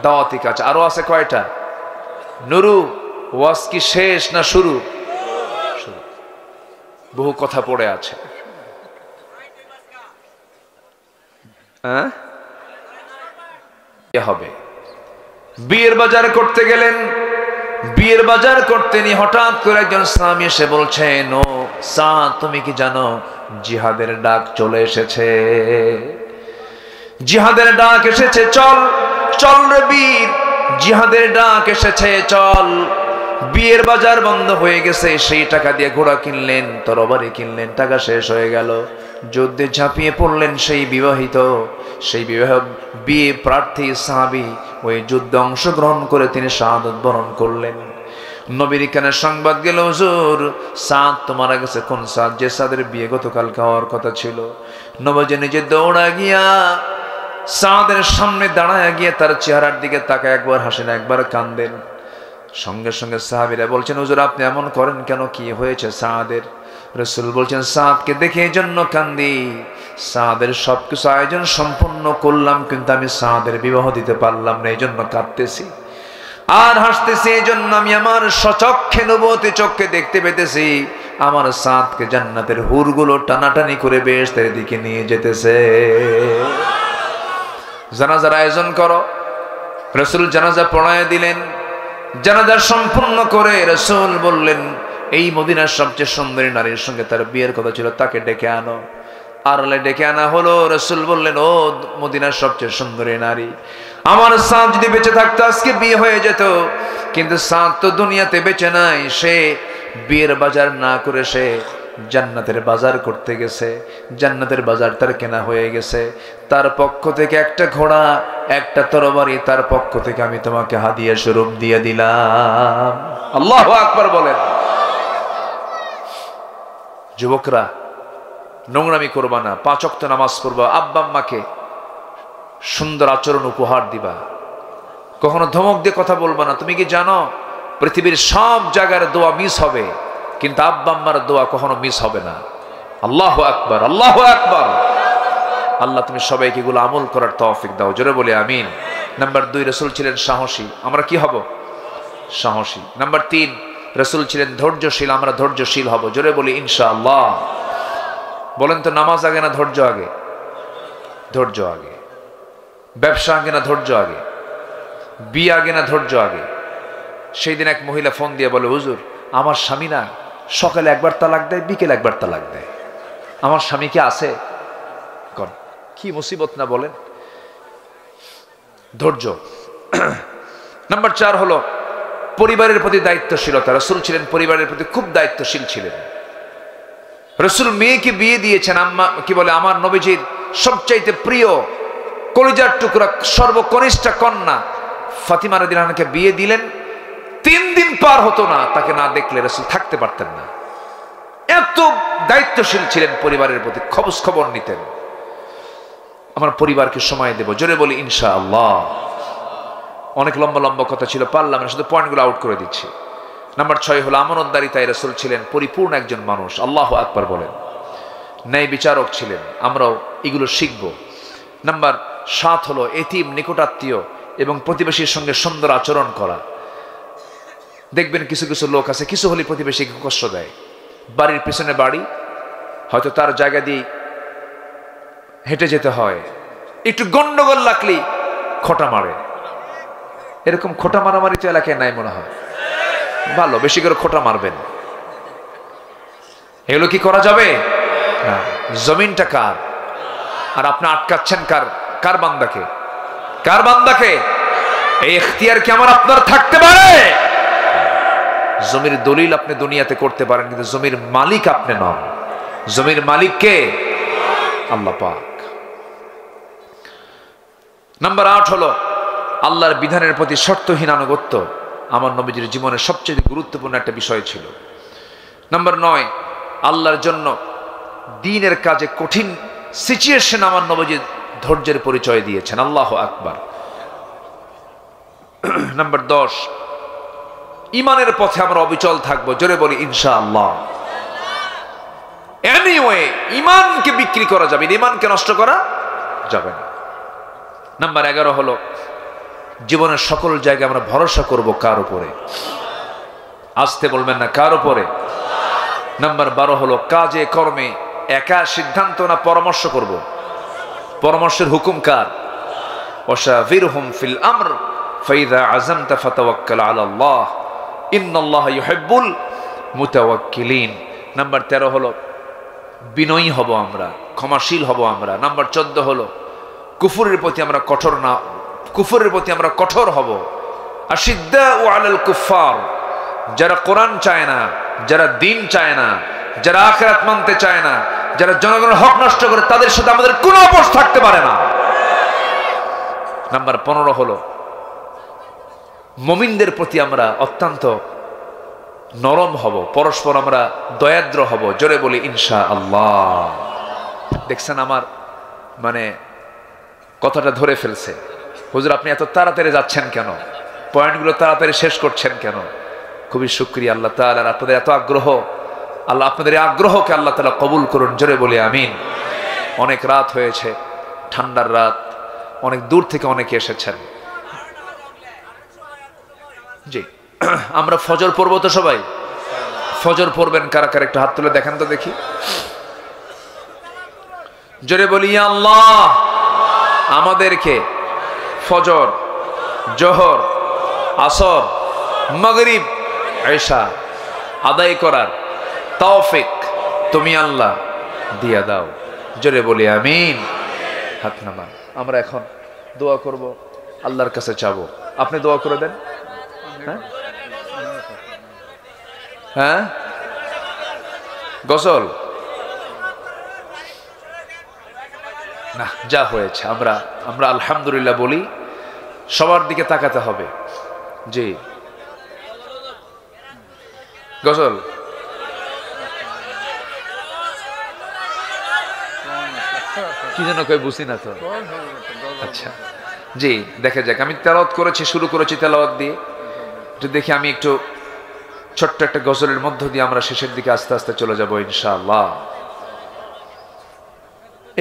দাওয়াতি কাজ। আরো আছে কয়টা? নুরু ওয়াজ কি শেষ না শুরু? বহু কথা পড়ে আছে। হ্যাঁ, হবে। বিয়ের বাজার করতে গেলেন, বিয়ের বাজার করতে নিয়ে হঠাৎ করে একজন স্বামী এসে বলছেন, ও সাদ, তুমি কি জানো জিহাদের ডাক চলে এসেছে? জিহাদের ডাক এসেছে, চল চল রে বীর, জিহাদের ডাক এসেছে, চল। বিয়ের বাজার বন্ধ হয়ে গেছে, সেই টাকা দিয়ে ঘোড়া কিনলেন, তরবারি কিনলেন, টাকা শেষ হয়ে গেল। যুদ্ধে ঝাঁপিয়ে পড়লেন সেই বিবাহিত, সেই বিয়ে প্রার্থী সাহাবী ওই যুদ্ধে অংশগ্রহণ করে তিনি শাহাদাত বরণ করলেন। নবীর কানে সংবাদ গেল, হুজুর সাদ তো মারা গেছে। কোন সাদ? যে সাদের বিয়ে গতকালকে হওয়ার কথা ছিল। নবীজি নিজে দৌড়া গিয়া সাদের সামনে দাঁড়ায় গিয়ে তার চেহারার দিকে তাকায়, একবার হাসেন একবার কান্দেন। সঙ্গে সঙ্গে সাহাবীরা বলছেন, হুজুর আপনি এমন করেন কেন, কি হয়েছে সাদের? রাসূল বলছেন, সাদকে দেখে এই জন্য কান্দি, সাদের সবকিছু আয়োজন সম্পন্ন করলাম কিন্তু আমি সাদের বিবাহ দিতে পারলাম না, এই জন্য কাঁদতেছি। আর হাসতেছি এই জন্য আমি আমার সচক্ষে নবুয়তি চক্ষে দেখতে পেতেছি আমার সাদকে জান্নাতের হুরগুলো টানাটানি করে বেহেশতের দিকে নিয়ে যেতেছে। জানাজার আয়োজন করো। রাসূল জানাজা পড়ায় দিলেন। জানাজা সম্পূর্ণ করে রাসূল বললেন, এই মদিনার সবচেয়ে সুন্দরী নারীর সঙ্গে তার বিয়ের কথা ছিল, তাকে ডেকে আনো। আড়ালে ডেকে আনা হলো। রাসূল বললেন, ও মদিনার সবচেয়ে সুন্দরী নারী, আমার সাদ যদি বেঁচে থাকতো আজকে বিয়ে হয়ে যেত, কিন্তু সাদ তো দুনিয়াতে বেঁচে নাই। সে বিয়ের বাজার না করে সে জান্নাতের বাজার করতে গেছে। জান্নাতের বাজার তার কেনা হয়ে গেছে। তার পক্ষ থেকে একটা ঘোড়া, একটা তরবারি তার পক্ষ থেকে আমি তোমাকে হাদিয়া স্বরূপ দিয়ে দিলাম। আল্লাহু আকবার বলেন। যুবকরা, নোংরামি করবা না, 5 ওয়াক্ত নামাজ পড়বা, আব্বা আম্মাকে সুন্দর আচরণ উপহার দিবা, কখনো ধমক দিয়ে কথা বলবা না। তুমি কি জানো পৃথিবীর সব জায়গার দোয়া মিস হবে, কিন্তু আব্বা আম্মার দোয়া কখনো মিস হবে না। আল্লাহু আকবার, আল্লাহু আকবার। আল্লাহ তুমি সবাইকে এগুলো আমল করার তৌফিক দাও, জোরে বলে আমিন। নাম্বার 2, রাসূল ছিলেন সাহসী, আমরা কি হব? সাহসী। নাম্বার 3, রাসূল ছিলেন ধৈর্যশীল, আমরা ধৈর্যশীল হব, জোরে বলি ইনশাআল্লাহ। বলেন তো, নামাজ আগে না ধৈর্য আগে? ধৈর্য আগে। ব্যবসা আগে না ধৈর্য আগে? বিয়ে আগে না ধৈর্য আগে? সেই দিন এক মহিলা ফোন দিয়ে বলে, হুজুর আমার স্বামী না সকালে একবার তালাক দেয়, বিকেলে একবার তালাক দেয়, আমার স্বামী কি আছে? কি মুসিবত না বলেন। ধৈর্য। নাম্বার 4 হলো পরিবারের প্রতি দায়িত্বশীলতা। রাসূল ছিলেন পরিবারের প্রতি খুব দায়িত্বশীল ছিলেন। রাসূল মেয়েকে বিয়ে দিয়েছেন, আম্মা কি বলে, আমার নবীজির সবচাইতে প্রিয় কলিজার টুকরা সর্বকনিষ্ঠা কন্যা ফাতিমা রাদিয়াল্লাহু আনহাকে বিয়ে দিলেন। 3 দিন পার হতো না তাকে না দেখলে রাসূল থাকতে পারতেন না। এত দায়িত্বশীল ছিলেন, পরিবারের প্রতি খোঁজ খবর নিতেন। আমার পরিবারকে সময় দেব, জোরে বলি ইনশাআল্লাহ। অনেক লম্বা লম্বা কথা ছিল, পারলাম না, শুধু পয়েন্টগুলো আউট করে দিচ্ছি। নাম্বার 6 হলো আমানতদারিতায় রাসূল ছিলেন পরিপূর্ণ একজন মানুষ। আল্লাহু আকবার বলেন। ন্যায় বিচারক ছিলেন, আমরাও এগুলো শিখব। নাম্বার 7 হলো এতিম, নিকটাত্মীয় এবং প্রতিবেশীর সঙ্গে সুন্দর আচরণ করা। দেখবেন কিছু কিছু লোক আছে, কিছু হলে প্রতিবেশীকে কষ্ট দেয়। বাড়ির পিছনে বাড়ি, হয়তো তার জায়গা দিয়ে হেঁটে যেতে হয়, একটু গন্ডগোল লাগলেই খোঁটা মারে। এরকম খোঁটা মারামারি তো এলাকায় নাই মনে হয়। ভালো, বেশি করে খোঁটা মারবেন। এগুলো কি করা যাবে না। জমিনটা কার? আর আপনি আটকাচ্ছেন কার? কার বান্দাকে? কার বান্দাকে? এই ইখতিয়ার কি আমার আপনার থাকতে পারে? জমির দলিল আপনি দুনিয়াতে করতে পারেন, কিন্তু জমির মালিক আপনি নন। জমির মালিক কে? আল্লাহ পাক। নাম্বার 8 হলো আল্লাহর বিধানের প্রতি শর্তহীন আনুগত্য। আমার নবীজির জীবনের সবচেয়ে গুরুত্বপূর্ণ একটা বিষয় ছিল। নাম্বার 9, আল্লাহর জন্য দ্বীনের কাজে কঠিন সিচুয়েশন আমার নবীজি ধৈর্যের পরিচয় দিয়েছেন। আল্লাহু আকবার। নাম্বার 10, ইমানের পথে আমরা অবিচল থাকবো, জোরে বলি ইনশাআল্লাহ। এনিওয়ে, ইমানকে বিক্রি করা যাবে না, ইমানকে নষ্ট করা যাবে না। নাম্বার 11 হলো জীবনের সকল জায়গায় আমরা ভরসা করব কার উপরে? আসতে বলবেন না, কার উপরে? নাম্বার 12 হলো কাজে কর্মে একা সিদ্ধান্ত না, পরামর্শ করব। পরামর্শের হুকুম কার? ওয়াশাবিরহুম ফিল আমর ফাইযা আযামতা ফাতাওয়াক্কাল আলাল্লাহ ইন্নাল্লাহা ইউহিব্বুল মুতাওয়াক্কিলিন। নাম্বার 13 হলো বিনয়ী হব আমরা, ক্ষমাশীল হব আমরা। নাম্বার 14 হলো কুফরের প্রতি আমরা কঠোর না, কুফরের প্রতি আমরা কঠোর হব। আশিদ্দাউ আলাল কুফার, যারা কোরআন চায় না, যারা দ্বীন চায় না, যারা আখিরাত মানতে চায় না, যারা জনগণের হক নষ্ট করে তাদের সাথে আমাদের কোনো আপোষ থাকতে পারে না। নাম্বার 15 হলো মুমিনদের প্রতি আমরা অত্যন্ত নরম হব, পরস্পর আমরা দয়াদ্র হব। জোরে বলি ইনশাআল্লাহ। দেখছেন আমার মানে কথাটা ধরে ফেলছে। হুজুর আপনি এত তাড়াতাড়ি যাচ্ছেন কেন, পয়েন্টগুলো তাড়াতাড়ি শেষ করছেন কেন? খুবই শুকরিয়া আল্লাহ তাআলা, আপনাদের এত আগ্রহ, আল্লাহ আপনাদের এই আগ্রহকে আল্লাহ তাআলা কবুল করুন। জোরে বলি আমিন। অনেক রাত হয়েছে, ঠান্ডার রাত, অনেক দূর থেকে অনেকে এসেছেন। জি, আমরা ফজর পড়বো তো সবাই? ফজর পড়বেন কারা কারা একটু হাত তুলে দেখেন তো দেখি। জোরে বলি ইয়া আল্লাহ আমাদেরকে ফজর, জোহর, আসর, মাগরিব, ইশা আদায় করার তৌফিক তুমি আল্লাহ দিয়া দাও। জোরে বলি আমিন। হাত নামান। আমরা এখন দোয়া করব, আল্লাহর কাছে চাবো। আপনি দোয়া করে দেন। হ্যাঁ গোসল না, যা হয়েছে আমরা আলহামদুলিল্লাহ বলি। সবার দিকে তাকাতে হবে। জি, গোসল কি যেন কই বুঝি না তো। আচ্ছা জি, দেখা যাক। আমি তেলাওয়াত করেছি, শুরু করেছি তেলাওয়াত দিয়ে। একটু দেখি, আমি একটু ছোট্ট একটা গজলের মধ্য দিয়ে আমরা শেষের দিকে আস্তে আস্তে চলে যাব ইনশাআল্লাহ।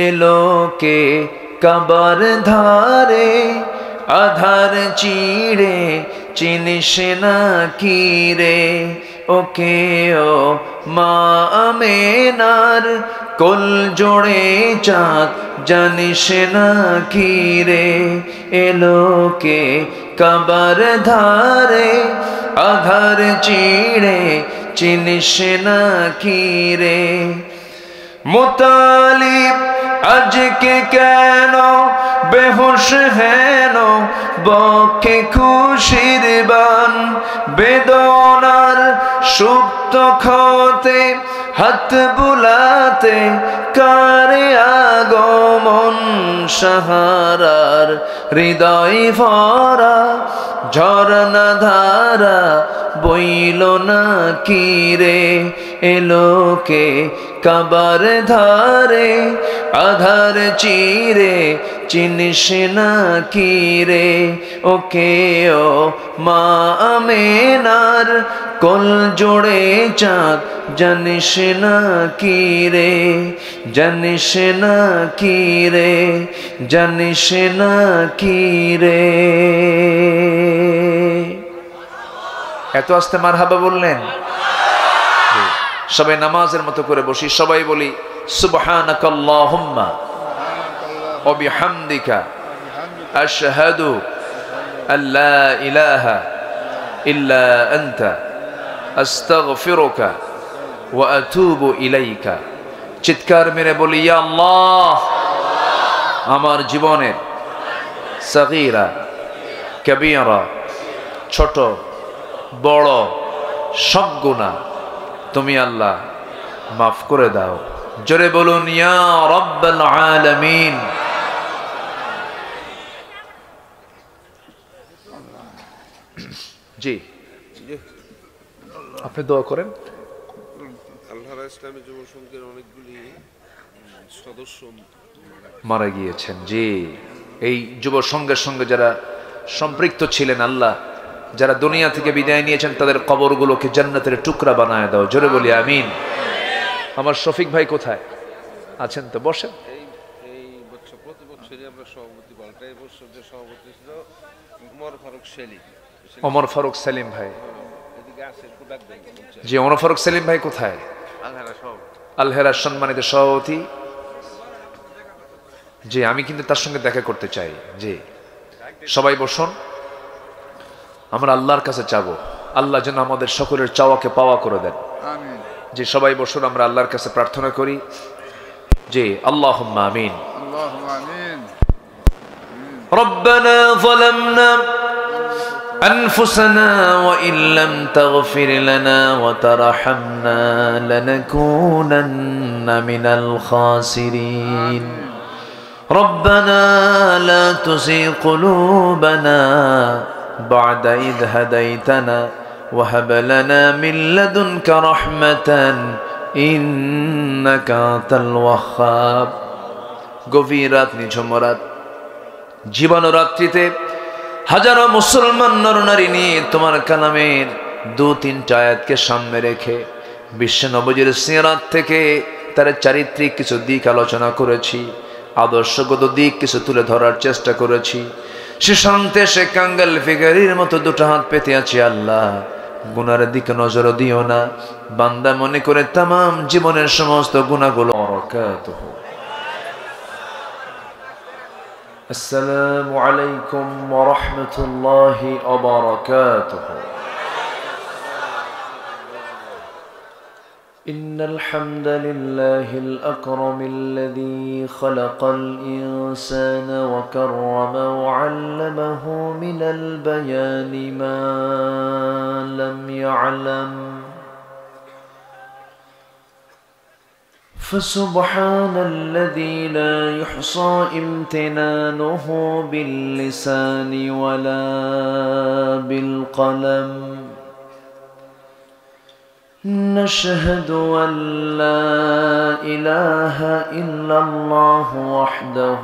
এলোকে কাবার ধারে আধার চিড়ে চিনিস না কি রে, ওকে ও মা আমেনার কোল জোড়ে চাঁদ জানিস না কি রে, এলোকে কাবার ধারে আধার চিড়ে চিনিস না কি রে, মুতালিব আজকে কেন বেহুশ হেন বকে খুশির বান, বেদনার সুপ্ত ক্ষতে হাত বুলাতে কারে আগমন, সাহারার হৃদয় ভরা ঝরনা ধারা বইল না কি রে, এলোকে কাবার ধারে আধার চিরে চিনিস না কি রে, ওকে ও মা আমেনার কোল জোড়ে চাঁদ জানিস না কি রে, জানিস না কি রে, জানিস না কি রে। এত আস্তে মারহাবা বললেন। সবাই নামাজের মতো করে বসি, সবাই বলি সুবহানাকাল্লাহুম্মা ওয়া বিহামদিকা আশহাদু আল্লা ইলাহা ইল্লা আনতা আস্তাগফিরুকা ওয়া আতুবু ইলাইকা। চিৎকার মেরে বলি ইয়া আল্লাহ আমার জীবনের সগীরা কবীরা ছোট বড় সব গুনাহ তুমি আল্লাহ মাফ করে দাও। জোরে বলুন ইয়া রাব্বাল আলামিন। জি আপনি দোয়া করেন। আল্লাহর ইসলামী যুব সংঘের অনেকগুলি সদস্য মারা গিয়েছেন। জি, এই যুব সংঘের সঙ্গে যারা সম্পৃক্ত ছিলেন, আল্লাহ যারা দুনিয়া থেকে বিদায় নিয়েছেন তাদের কবরগুলোকে জান্নাতের টুকরা বানায় দাও। জোরে বলি আমিন। আমার শফিক ভাই কোথায় আছেন? তো বসেন। এই বছর প্রতি বছরই আমরা সভাপতি পাল্টাই। এই বছর যে সভাপতি ছিল ওমর ফারুক সেলিম। ওমর ফারুক সেলিম ভাই। এদিকে আছে কোটাক দেন। জি, ওমর ফারুক সেলিম ভাই কোথায়? আলহেরা সভাপতি। আলহেরার সম্মানিত সভাপতি। জি, আমি কিন্তু তার সঙ্গে দেখা করতে চাই। জি, সবাই বসুন। আমরা আল্লাহর কাছে চাবো, আল্লাহ যেন আমাদের সকলের চাওয়াকে পাওয়া করে দেন। আমিন। জি, সবাই বসুন, আমরা আল্লাহর কাছে প্রার্থনা করি। জি, আল্লাহুম্মা আমিন। আল্লাহুম্মা আমিন। রব্বানা যালামনা أنفسنا وإن لم تغفر لنا وترحمنا لنكونن من الخاسرين ربنا لا تزغ قلوبنا بعد إذ هديتنا وهب لنا من لدنك رحمة إنك أنت الوهاب গভীর রাত নিঝুম রাত জীবন রাত্রিতে হাজারো মুসলমান নরনারী নিয়ে তোমার কালামের 2-3টা আয়াতকে সামনে রেখে বিশ্ব নবীর সিরাত থেকে তার চারিত্রিক কিছু দিক আলোচনা করেছি, আদর্শগত দিক কিছু তুলে ধরার চেষ্টা করেছি। সে শান্তে সে কাঙ্গাল ফিগারির মতো দুটো হাত পেতে আছি। আল্লাহ গুনার দিকে নজর দিও না, বান্দা মনে করে তামাম জীবনের সমস্ত গুনাহগুলো বারাকাতুহু। আসসালামু আলাইকুম ওয়া রাহমাতুল্লাহি ওয়া বারাকাতুহু। إن الحمد لله الأكرم الذي خلق الإنسان وكرم وعلمه من البيان ما لم يعلم فسبحان الذي لا يحصى امتنانه باللسان ولا بالقلم نشهد أن لا إله إلا الله وحده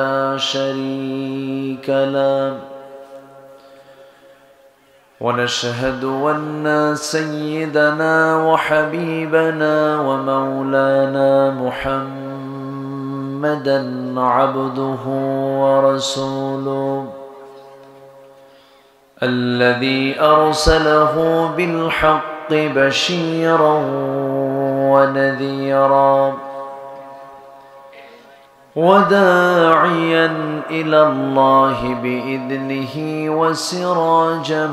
لا شريك له ونشهد أن سيدنا وحبيبنا ومولانا محمدا عبده ورسوله الذي أرسله بالحق بشيرا ونذيرا وداعيا إلى الله بإذنه وسراجا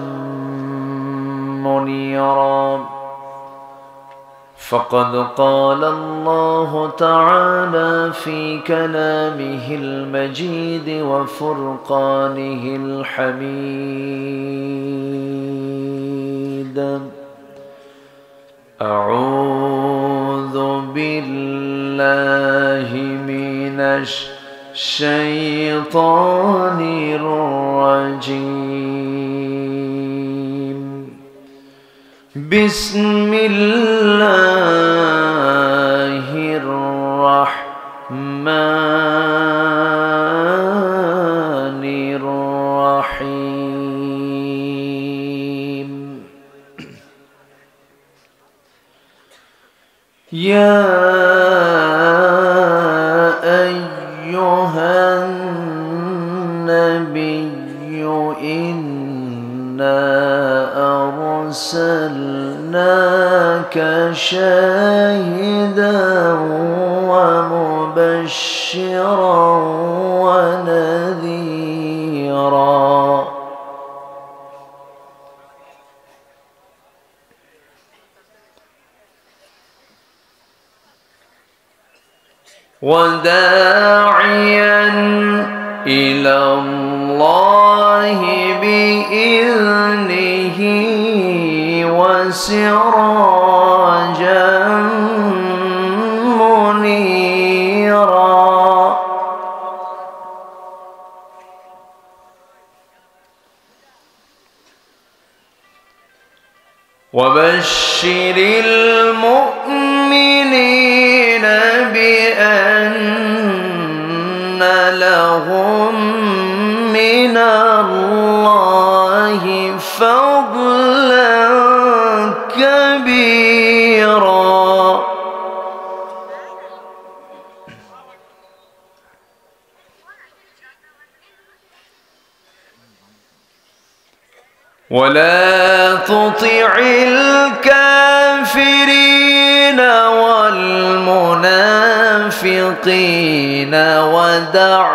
منيرا فقد قال الله تعالى في كلامه المجيد وفرقانه الحميد أعوذ بالله من الشيطان الرجيم بسم الله الرحمن الرحيم يا أيها النبي إنا أرسلناك شاهدا ومبشرا ونذيرا وداعيا إلى الله بإذنه وسراجا منيرا وبشر المؤمنين بأن لهم من الله فضلا كبيرا ولا تطع الكافرين والمنافقين ودع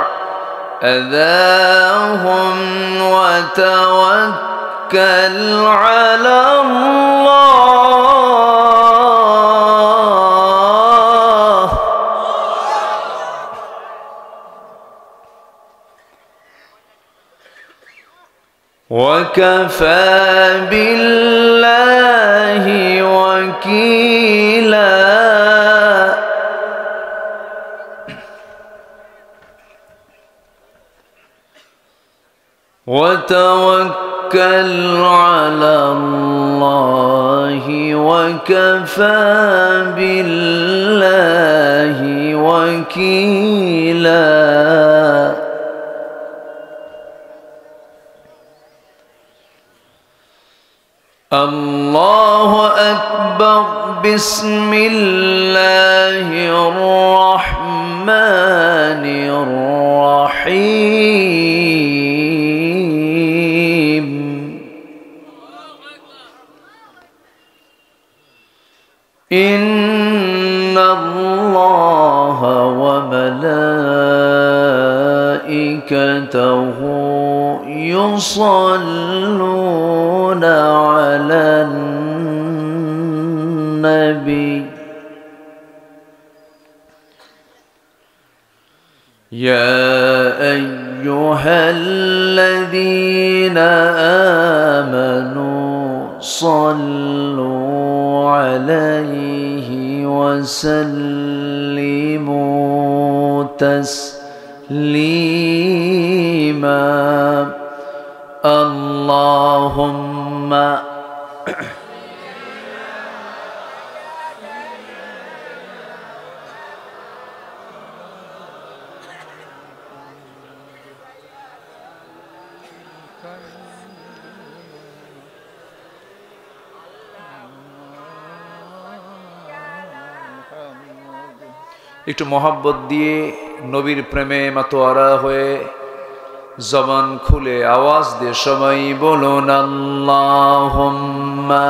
أذاهم وتوكل على الله وكفى بالله وكيلا وتوكل على الله وكفى بالله وكيلا الله أكبر بسم الله الرحمن الرحيم إن الله وملائكته يصلون على النبي يا أيها الذين آمنوا صلوا عليه وسلموا تسليما اللهم একটু মোহাব্বত দিয়ে নবীর প্রেমে মাতোয়ারা হয়ে জবান খুলে আওয়াজ দিয়ে সবাই বলুন আল্লাহুম্মা।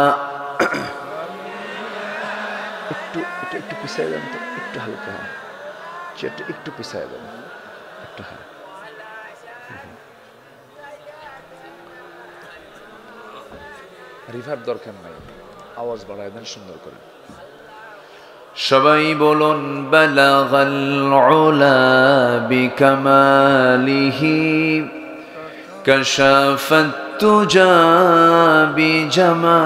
একটু একটু একটু পিছায় যান তো, একটু হালকা একটু পিছায় যান, একটু রিভার্ব দরকার নাই, আওয়াজ বাড়ায় দেন সুন্দর করে। সবাই বলুন বালাগাল উলা বিকামালিহি কাশাফাত তুজা বিজামালিহি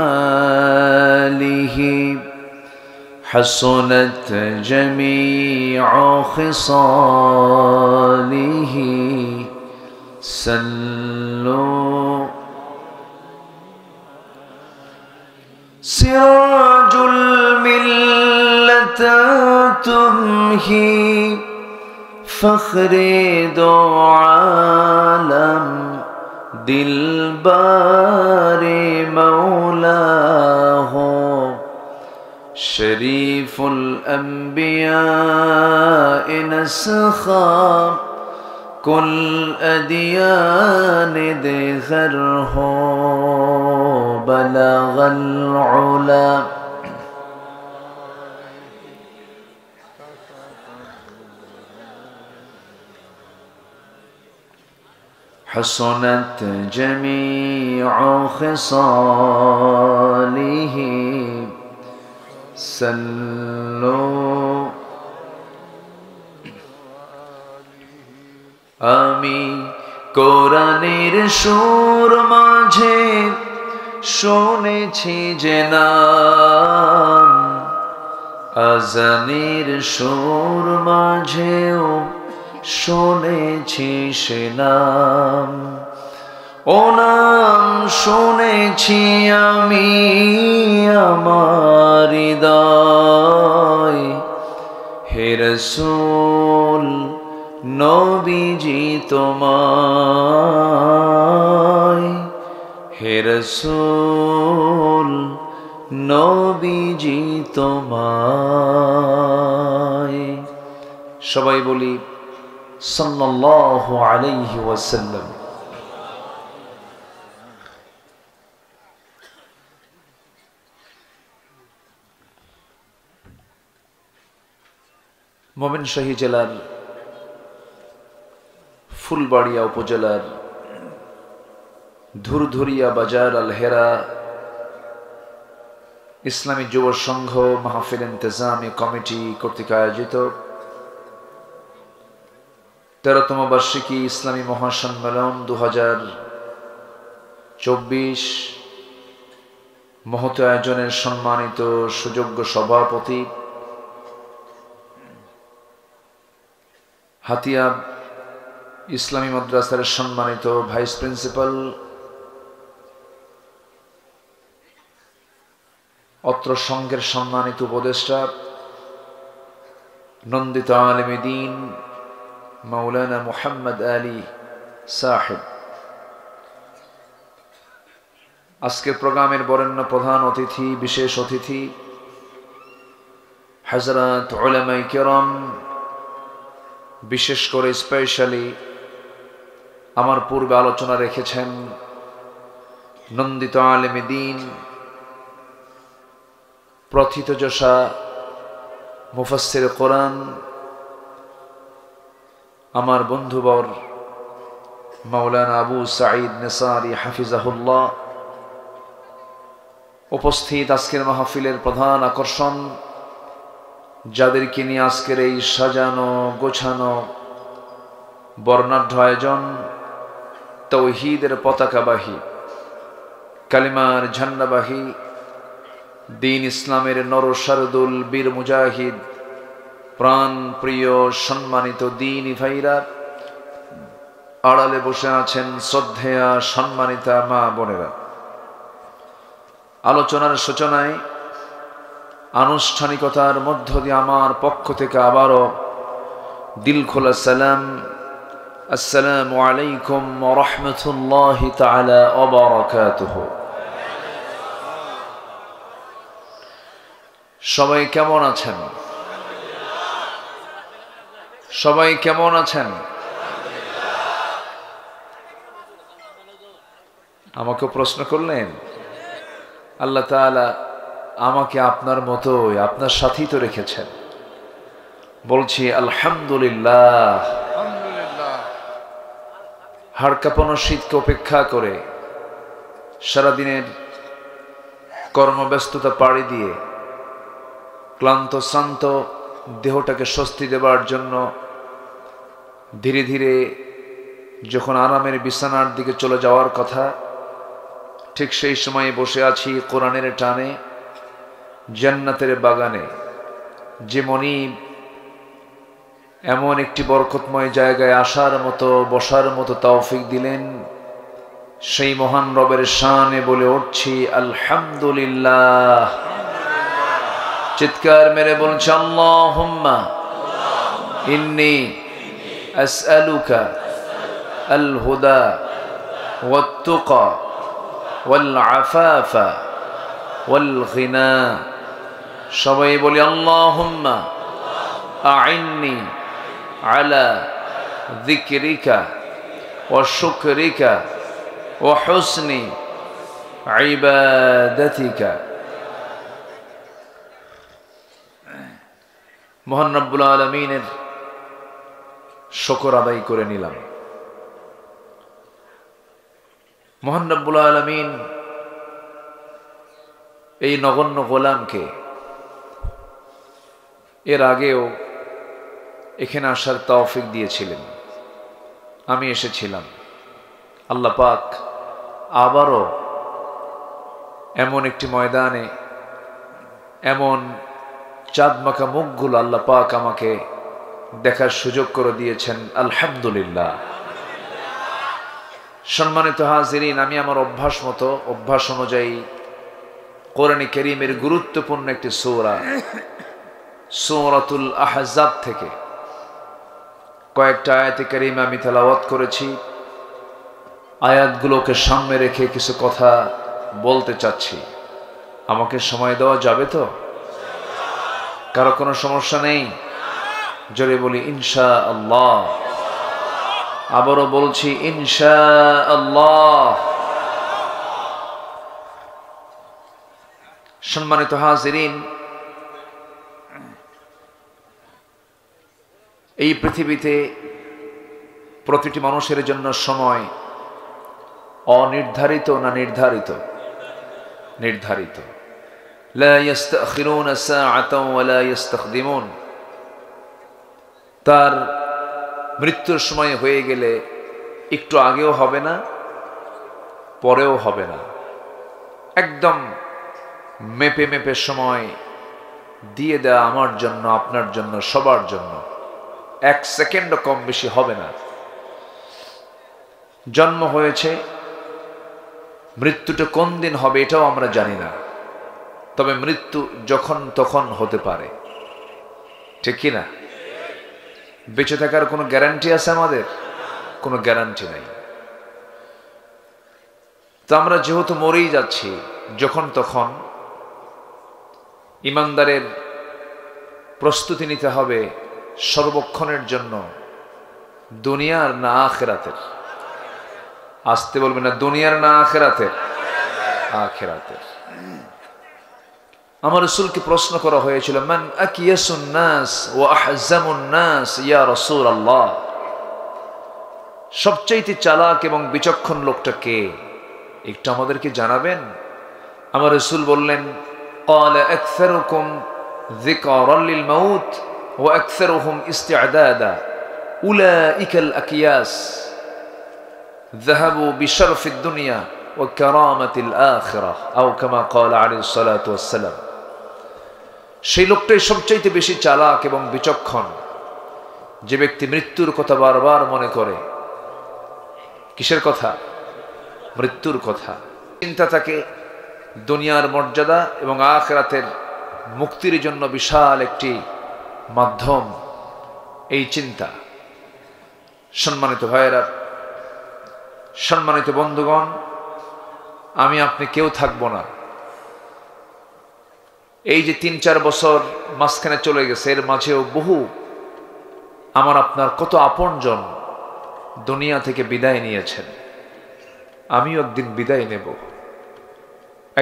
হাসনাত জামিউ খিসালিহি সাল্লু সিরাজুল تمحي فخر دو عالم دلبار مولاه شريف الأنبياء نسخا كل أديان دخره بلغ العلا حسنت جميع خصاله صلوا আমি কোরআনের সুর মাঝে শুনেছি যে নাম, আজানের সুর মাঝেও শুনেছি সে নাম। ও নাম শুনেছি আমি আমার হৃদয়, হে রাসূল নবীজি তোমায়, হে রাসূল নবীজি তোমায়। সবাই বলি সাল্লাল্লাহু আলাইহি ওয়াসাল্লাম। ময়মনসিংহ জেলার ফুলবাড়িয়া উপজেলার ধুরধুরিয়া বাজার আল হেরা ইসলামী যুব সংঘ মাহফিল ইন্তেজামি কমিটি কর্তৃক আয়োজিত 13তম বার্ষিকী ইসলামী মহাসম্মেলন 24 মহৎ আয়োজনের সম্মানিত সুযোগ্য সভাপতি, হাতিয়া ইসলামী মাদ্রাসার সম্মানিত ভাইস প্রিন্সিপাল, অত্র সংঘের সম্মানিত উপদেষ্টা, নন্দিত আলেমে দ্বীন মাওলানা মুহাম্মদ আলী সাহেব, আজকের প্রোগ্রামের বরেণ্য প্রধান অতিথি, বিশেষ অতিথি হযরত উলামায়ে কেরাম, বিশেষ করে স্পেশালি আমার পূর্বে আলোচনা রেখেছেন নন্দিত আলেমে দ্বীন, প্রথিতযশা মুফাসসির কোরআন, আমার বন্ধুবর মাওলানা আবু সাঈদ নেসারি হাফিজাহুল্লাহ, উপস্থিত আজকের মাহফিলের প্রধান আকর্ষণ, যাদেরকে নিয়ে আজকের এই সাজানো গোছানো বর্ণাঢ্য আয়োজন, তাওহীদের পতাকাবাহী, কালিমার ঝান্ডাবাহী, দ্বীন ইসলামের নরসারদুল বীর মুজাহিদ, প্রাণ প্রিয় সম্মানিত দ্বীনী ভাইরা, আড়ালে বসে আছেন শ্রদ্ধেয়া সম্মানিতা মা বোনেরা। আলোচনার সূচনায় আনুষ্ঠানিকতার মধ্য দিয়ে আমার পক্ষ থেকে আবারও দিলখোলা সালাম, আসসালামু আলাইকুম ওয়া রাহমাতুল্লাহি তাআলা ওয়া বারাকাতুহু। সবাই কেমন আছেন? সবাই কেমন আছেন? আমাকে প্রশ্ন করলেন। আল্লাহ তাআলা আমাকে আপনার মতোই আপনার সাথেই তো রেখেছেন। বলছি আলহামদুলিল্লাহ। হাড় কাঁপানো শীতকে উপেক্ষা করে সারাদিনের কর্মব্যস্ততা পাড়ি দিয়ে ক্লান্ত শ্রান্ত দেহটাকে স্বস্তি দেবার জন্য ধীরে ধীরে যখন আরামের বিছানার দিকে চলে যাওয়ার কথা, ঠিক সেই সময়ে বসে আছি কোরআনের টানে জান্নাতের বাগানে। যে মনিব এমন একটি বরকতময় জায়গায় আসার মতো বসার মতো তৌফিক দিলেন, সেই মহান রবের শানে বলে উঠছি আলহামদুলিল্লাহ। চিৎকার মেরে বলছি আল্লাহুম্মা ইন্নী আসআলুকা আল হুদা ওয়াত তুকা ওয়াল আফাফা ওয়াল গিনা। সবাই বলি আল্লাহুম্মা আইন্নি আলা যিকরিকা ওয়া শুকরিকা ওয়া হুসনি ইবাদাতিকা। মহান রব্বুল আলামিনের শুকর আদায় করে নিলাম। মহান রব্বুল আলামিন এই নগণ্য গোলামকে এর আগেও এখানে আসার তৌফিক দিয়েছিলেন, আমি এসেছিলাম। আল্লাহ পাক আবারও এমন একটি ময়দানে এমন চাঁদমাখা মুখগুলো আল্লাহ পাক আমাকে দেখার সুযোগ করে দিয়েছেন, আলহামদুলিল্লাহ। সম্মানিত হাজিরিন, আমি আমার অভ্যাস অনুযায়ী কোরআনে কারীমের গুরুত্বপূর্ণ একটি সূরা সূরাতুল আহজাব থেকে কয়েকটা আয়াতে কারীমা আমি তেলাওয়াত করেছি। আয়াতগুলোকে সামনে রেখে কিছু কথা বলতে চাচ্ছি। আমাকে সময় দেওয়া যাবে তো? কারো কোনো সমস্যা নেই? জোরে বলি ইনশাআল্লাহ। আবারও বলছি ইনশাআল্লাহ। সম্মানিত হাজিরিন, এই পৃথিবীতে প্রতিটি মানুষের জন্য সময় অনির্ধারিত না নির্ধারিত? নির্ধারিত। লা ইস্তাখিরুনা সাআতাও ওয়া লা ইস্তাকদিমুন। তার মৃত্যুর সময় হয়ে গেলে একটু আগেও হবে না, পরেও হবে না। একদম মেপে মেপে সময় দিয়ে দেওয়া আমার জন্য, আপনার জন্য, সবার জন্য। 1 সেকেন্ডও কম বেশি হবে না। জন্ম হয়েছে, মৃত্যুটা কোন দিন হবে এটাও আমরা জানি না, তবে মৃত্যু যখন তখন হতে পারে, ঠিক কি না? বেঁচে থাকার কোনো গ্যারান্টি আছে আমাদের? কোনো গ্যারান্টি নাই। তো আমরা যেহেতু মরেই যাচ্ছি যখন তখন, ইমানদারের প্রস্তুতি নিতে হবে সর্বক্ষণের জন্য, দুনিয়ার না আখিরাতের। আসতে বলবে না, দুনিয়ার না আখিরাতের? আখিরাতের। আমার রাসূলকে প্রশ্ন করা হয়েছিল, মান আকিয়াসুন নাস ওয়া আহজামুন নাস ইয়া রাসূলুল্লাহ, সবচাইতে চালাক এবং বিচক্ষণ লোকটা কে, একটু আমাদেরকে জানাবেন? আমার রাসূল বললেন, قال أكثركم ذكرا للموت وأكثرهم استعدادا أولئك الأكياس ذهبوا بشرف الدنيا وكرامة الآخرة أو كما قال عليه الصلاة والسلام। সেই লোকটাই সবচাইতে বেশি চালাক এবং বিচক্ষণ, যে ব্যক্তি মৃত্যুর কথা বারবার মনে করে। কিসের কথা? মৃত্যুর কথা। চিন্তা থাকে দুনিয়ার মর্যাদা এবং আখিরাতের মুক্তির জন্য বিশাল একটি মাধ্যম, এই চিন্তা। সম্মানিত ভাইয়েরা, সম্মানিত বন্ধুগণ, আমি আপনি কেউ থাকবো না। এই যে 3-4 বছর মাঝখানে চলে গেছে, এর মাঝেও বহু আমার আপনার কত আপনজন দুনিয়া থেকে বিদায় নিয়েছেন। আমিও একদিন বিদায় নেব।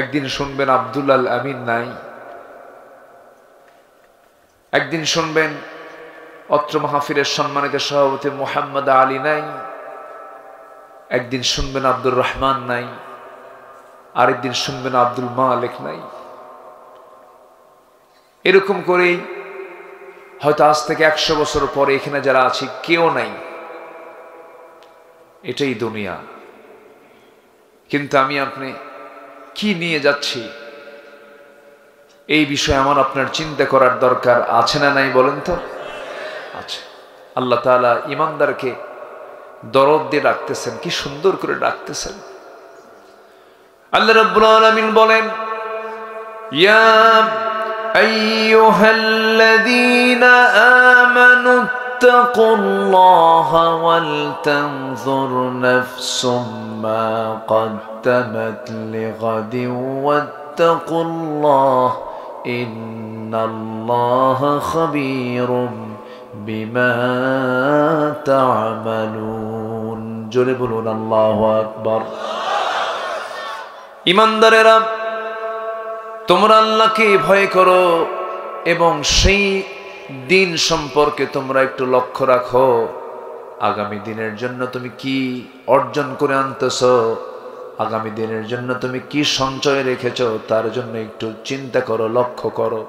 একদিন শুনবেন আব্দুল আল আমিন নাই, একদিন শুনবেন অত্র মাহফিলের সম্মানিত সভাপতি মুহাম্মদ আলী নাই, একদিন শুনবেন আব্দুর রহমান নাই, আরেকদিন শুনবেন আব্দুল মালিক নাই। এরকম করেই হয়তো আজ থেকে 100 বছর পরে এখানে যারা আছি কেউ নাই। এটাই দুনিয়া। কিন্তু আমি আপনি কি নিয়ে যাচ্ছি, এই বিষয়ে আমার আপনার চিন্তা করার দরকার আছে না নাই বলেন তো? আছে। আল্লাহ তাআলা ইমানদারকে দরদ দিয়ে ডাকতেছেন, কি সুন্দর করে ডাকতেছেন। আল্লাহ রাব্বুল আলামিন বলেন, ইয়া আইয়ুহাল্লাযীনা আমানু ইত্তাকুল্লাহা ওয়াল তানজুর নাফসুম মা قدمت لغد واتقوا الله إن الله خبير بما تعملون। জোরে বলুন আল্লাহু আকবার। ইমানদারেরা, তোমরা আল্লাহকে ভয় করো এবং সেই দিন সম্পর্কে তোমরা একটু লক্ষ্য রাখো। আগামী দিনের জন্য তুমি কি অর্জন করে আনতেছ, আগামী দিনের জন্য তুমি কি সঞ্চয় রেখেছ, তার জন্য একটু চিন্তা করো, লক্ষ্য করো।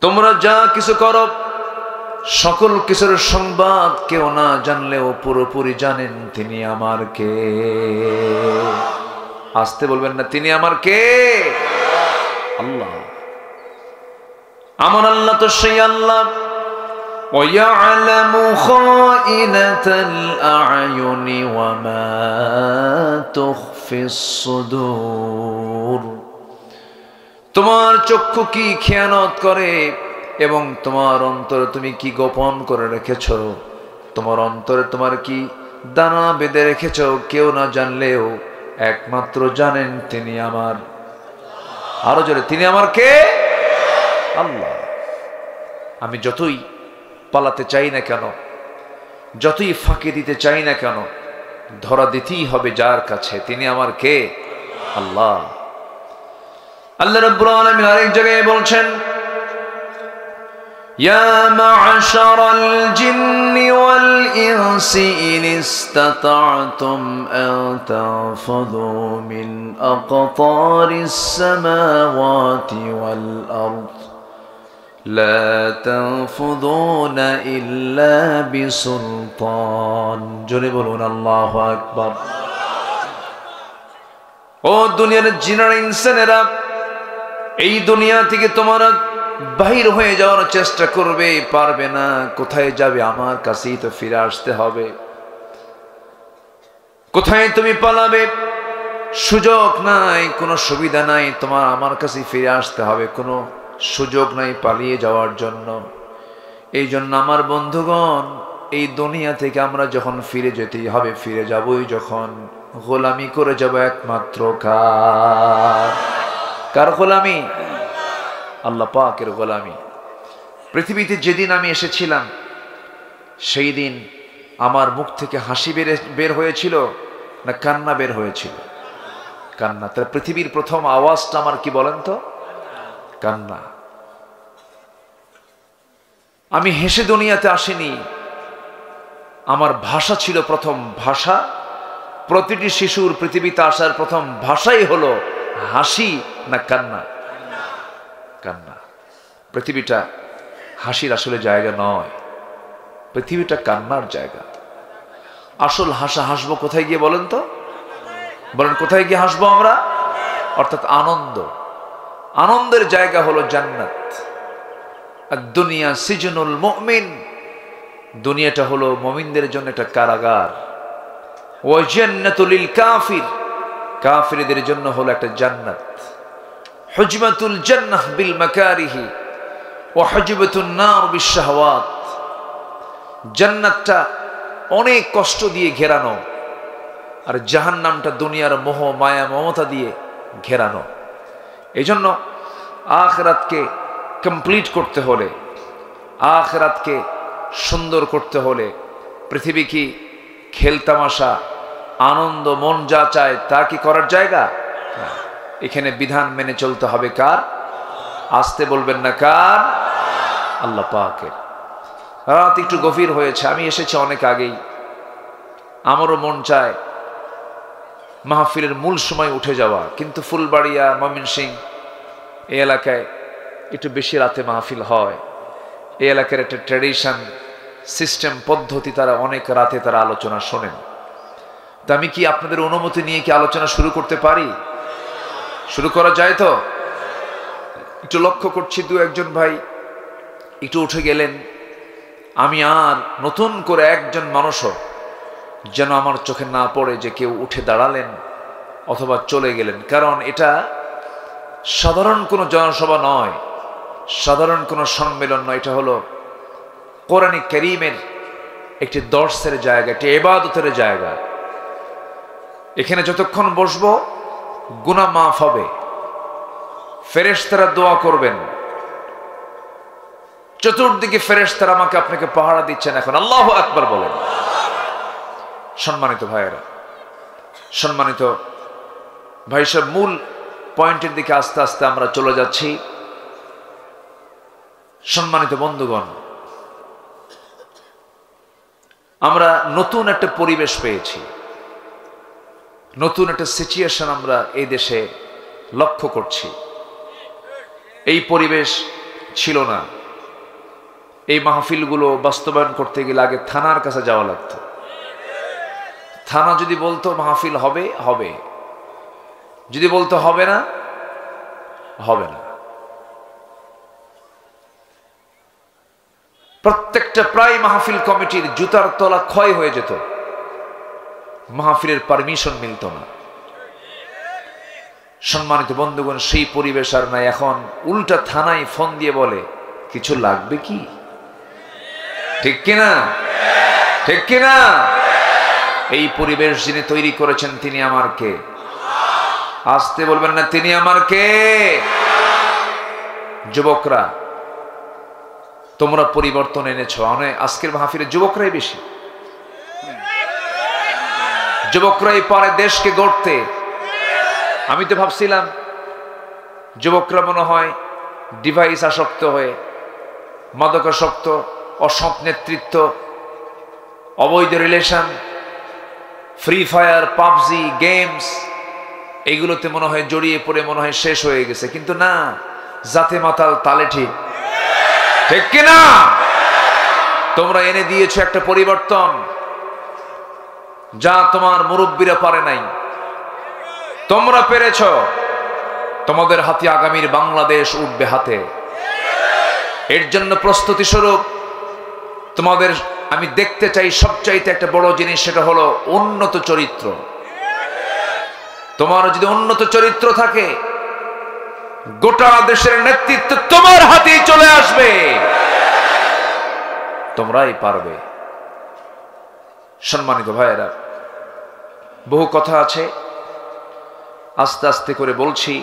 তোমরা যা কিছু করো সকল কিছুর সংবাদ কেউ না জানলেও পুরোপুরি জানেন তিনি আমার কে। আসতে বলবেন না, তিনি আমার কে? আল্লাহ। আমার আল্লাহ তো সেই আল্লাহ, وَيَعْلَمُ خَائِنَةَ الْأَعْيُنِ وَمَا تُخْفِي الصُّدُورُ। তোমার চক্ষু কি খেয়ানত করে এবং তোমার অন্তরে তুমি কি গোপন করে রেখেছ, তোমার অন্তরে তোমার কি দানা বেঁধে রেখেছ, কেউ না জানলেও একমাত্র জানেন তিনি আমার। আরো জোরে, তিনি আমার কে? আল্লাহ। আমি যতই পালাতে চাই না কেন, যতই ফাঁকি দিতে চাই না কেন, ধরা দিতেই হবে যার কাছে, তিনি আমার কে? আল্লাহ। আল্লাহ রাব্বুল আলামিন আরেক জায়গায় বলছেন, ইয়া মা'শারাল জিন্নি ওয়াল ইনসি ইন ইসতাতা'তুম আন তানফুযু মিন আকতারিস সামাওয়াতি ওয়াল আরদ لا تنفذون إلا بسلطان। জোরে বলুন আল্লাহু আকবার। ও দুনিয়ার জিনারা, ইনসানেরা, এই দুনিয়া থেকে তোমরা বাহির হয়ে যাওয়ার চেষ্টা করবে, পারবে না। কোথায় যাবে? আমার কাছেই তো ফিরে আসতে হবে। কোথায় তুমি পালাবে? সুযোগ নাই, কোনো সুবিধা নাই, তোমার আমার কাছে ফিরে আসতে হবে। কোনো সুযোগ নাই পালিয়ে যাওয়ার জন্য। এই জন্য আমার বন্ধুগণ, এই দুনিয়া থেকে আমরা যখন ফিরে যেতেই হবে, ফিরে যাবই যখন, গোলামি করে যাব একমাত্র কার গোলামি? আল্লাহ পাকের গোলামি। পৃথিবীতে যেদিন আমি এসেছিলাম সেই দিন আমার মুখ থেকে হাসি বের হয়েছিল না কান্না বের হয়েছিল? কান্না। তাহলে পৃথিবীর প্রথম আওয়াজটা আমার কি বলেন তো? কান্না। আমি হেসে দুনিয়াতে আসিনি, আমার ভাষা ছিল প্রথম ভাষা। প্রতিটি শিশুর পৃথিবীতে আসার প্রথম ভাষাই হলো হাসি না কান্না? কান্না। পৃথিবীটা হাসির আসলে জায়গা নয়, পৃথিবীটা কান্নার জায়গা। আসল হাসবো কোথায় গিয়ে বলেন তো? বলেন কোথায় গিয়ে হাসবো আমরা? অর্থাৎ আনন্দ। আনন্দের জায়গা হলো জান্নাত। আর দুনিয়া সিজনুল মুমিন, দুনিয়াটা হলো মুমিনদের জন্য একটা কারাগার। ওয়া জান্নাতুল লিল কাফির, কাফিরদের জন্য হলো একটা জান্নাত। হুজমাতুল জান্নাহ বিল মাকারিহি ওয়া হুজবাতুন নার বিশ শাহওয়াত। জান্নাতটা অনেক কষ্ট দিয়ে ঘেরানো, আর জাহান্নামটা দুনিয়ার মোহ মায়া মমতা দিয়ে ঘেরানো। এই জন্য আখিরাতকে কমপ্লিট করতে হলে, আখিরাতকে সুন্দর করতে হলে, পৃথিবী কি খেলতামাশা, আনন্দ, মন যা চায় তা কি করার জায়গা? এখানে বিধান মেনে চলতে হবে কার? আসতে বলবেন না কার? আল্লাহ পাকের। রাত একটু গভীর হয়েছে, আমি এসেছি অনেক আগেই। আমারও মন চায় মাহফিলের মূল সময় উঠে যাওয়া, কিন্তু ফুলবাড়িয়া, ময়মনসিংহ এই এলাকায় একটু বেশি রাতে মাহফিল হয়। এই এলাকার একটা ট্র্যাডিশন, সিস্টেম, পদ্ধতি, তারা অনেক রাতে তারা আলোচনা শোনেন। তা আমি কি আপনাদের অনুমতি নিয়ে কি আলোচনা শুরু করতে পারি? শুরু করা যায় তো? একটু লক্ষ্য করছি দু একজন ভাই একটু উঠে গেলেন। আমি আর নতুন করে একজন মানুষও যেন আমার চোখে না পড়ে যে কেউ উঠে দাঁড়ালেন অথবা চলে গেলেন। কারণ এটা সাধারণ কোনো জনসভা নয়, সাধারণ কোনো সম্মেলন নয়। এটা হলো কোরআন কারীমের একটি দর্শের জায়গা, একটি ইবাদতের জায়গা। এখানে যতক্ষণ বসবো গুনাহ মাফ হবে, ফেরেশতারা দোয়া করবেন, চতুর্দিকে ফেরেশতারা আমাকে আপনাকে পাহারা দিচ্ছেন। এখন আল্লাহু আকবার বলেন। সম্মানিত ভাইয়েরা, সম্মানিত ভাই সব, মূল পয়েন্টের দিকে আস্তে আস্তে আমরা চলে যাচ্ছি। সম্মানিত বন্ধুগণ, আমরা নতুন একটা পরিবেশ পেয়েছি, নতুন একটা সিচুয়েশন আমরা এই দেশে লক্ষ্য করছি। এই পরিবেশ ছিল না। এই মাহফিলগুলো বাস্তবায়ন করতে গেলে আগে থানার কাছে যাওয়া লাগতো। থানা যদি বলতো মাহফিল হবে, হবে। যদি বলতো হবে না, হবে না। প্রত্যেকটা প্রায় মাহফিল কমিটির জুতার তলা ক্ষয় হয়ে যেত, মাহফিলের পারমিশন মিলত না। সম্মানিত বন্ধুগণ, সেই পরিবেশ আর নাই। এখন উল্টা থানায় ফোন দিয়ে বলে কিছু লাগবে কি? ঠিক কিনা? ঠিক কিনা? এই পরিবেশ যিনি তৈরি করেছেন তিনি আমার কে? আসতে বলবেন না, তিনি আমার কে? যুবকরা, তোমরা পরিবর্তন এনেছো। আজকের মাহফিলে যুবকরাই বেশি, যুবকরাই পারে দেশকে গড়তে। আমি তো ভাবছিলাম যুবকরা মনে হয় ডিভাইস আসক্ত হয়ে, মাদকাসক্ত, অসৎ নেতৃত্ব, অবৈধ relation, free fire, PUBG, games, এগুলোতে মনে হয় জড়িয়ে পড়ে মনে হয় শেষ হয়ে গেছে। কিন্তু না, জাতে মাতাল তালে ঠিক। ঠিক কিনা? তোমরা এনে দিয়েছো একটা পরিবর্তন যা তোমার মুরব্বীরা পারে নাই। তোমরা পেরেছ, তোমাদের হাতে আগামীর বাংলাদেশ উঠবে হাতে। এর জন্য প্রস্তুতি স্বরূপ তোমাদের আমি দেখতে চাই সবচাইতে একটা বড় জিনিস, সেটা হলো উন্নত চরিত্র। তোমার যদি উন্নত চরিত্র থাকে, গোটা দেশের নেতৃত্ব তোমার হাতেই চলে আসবে, তোমরাই পারবে। সম্মানিত ভাইয়েরা, বহু কথা আছে, আস্তে আস্তে করে বলছি।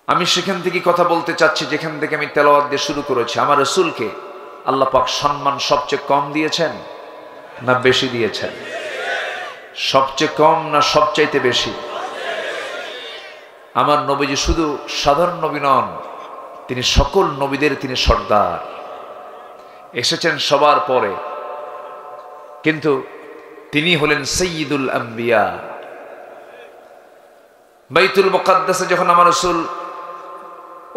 আমি সেখান থেকে কথা বলতে চাচ্ছি যেখান থেকে আমি তেলাওয়াত দিয়ে শুরু করেছি। আমার রাসূলকে আল্লাহ পাক সম্মান সবচেয়ে কম দিয়েছেন না বেশি দিয়েছেন? সবচেয়ে কম না সবচাইতে বেশি? আমার নবীজি শুধু সাধারণ নবী নন, তিনি সকল নবীদের তিনি সর্দার, এসেছেন সবার পরে, কিন্তু তিনি হলেন সাইয়্যিদুল আম্বিয়া। বাইতুল মুকাদ্দাসে যখন আমার রাসূল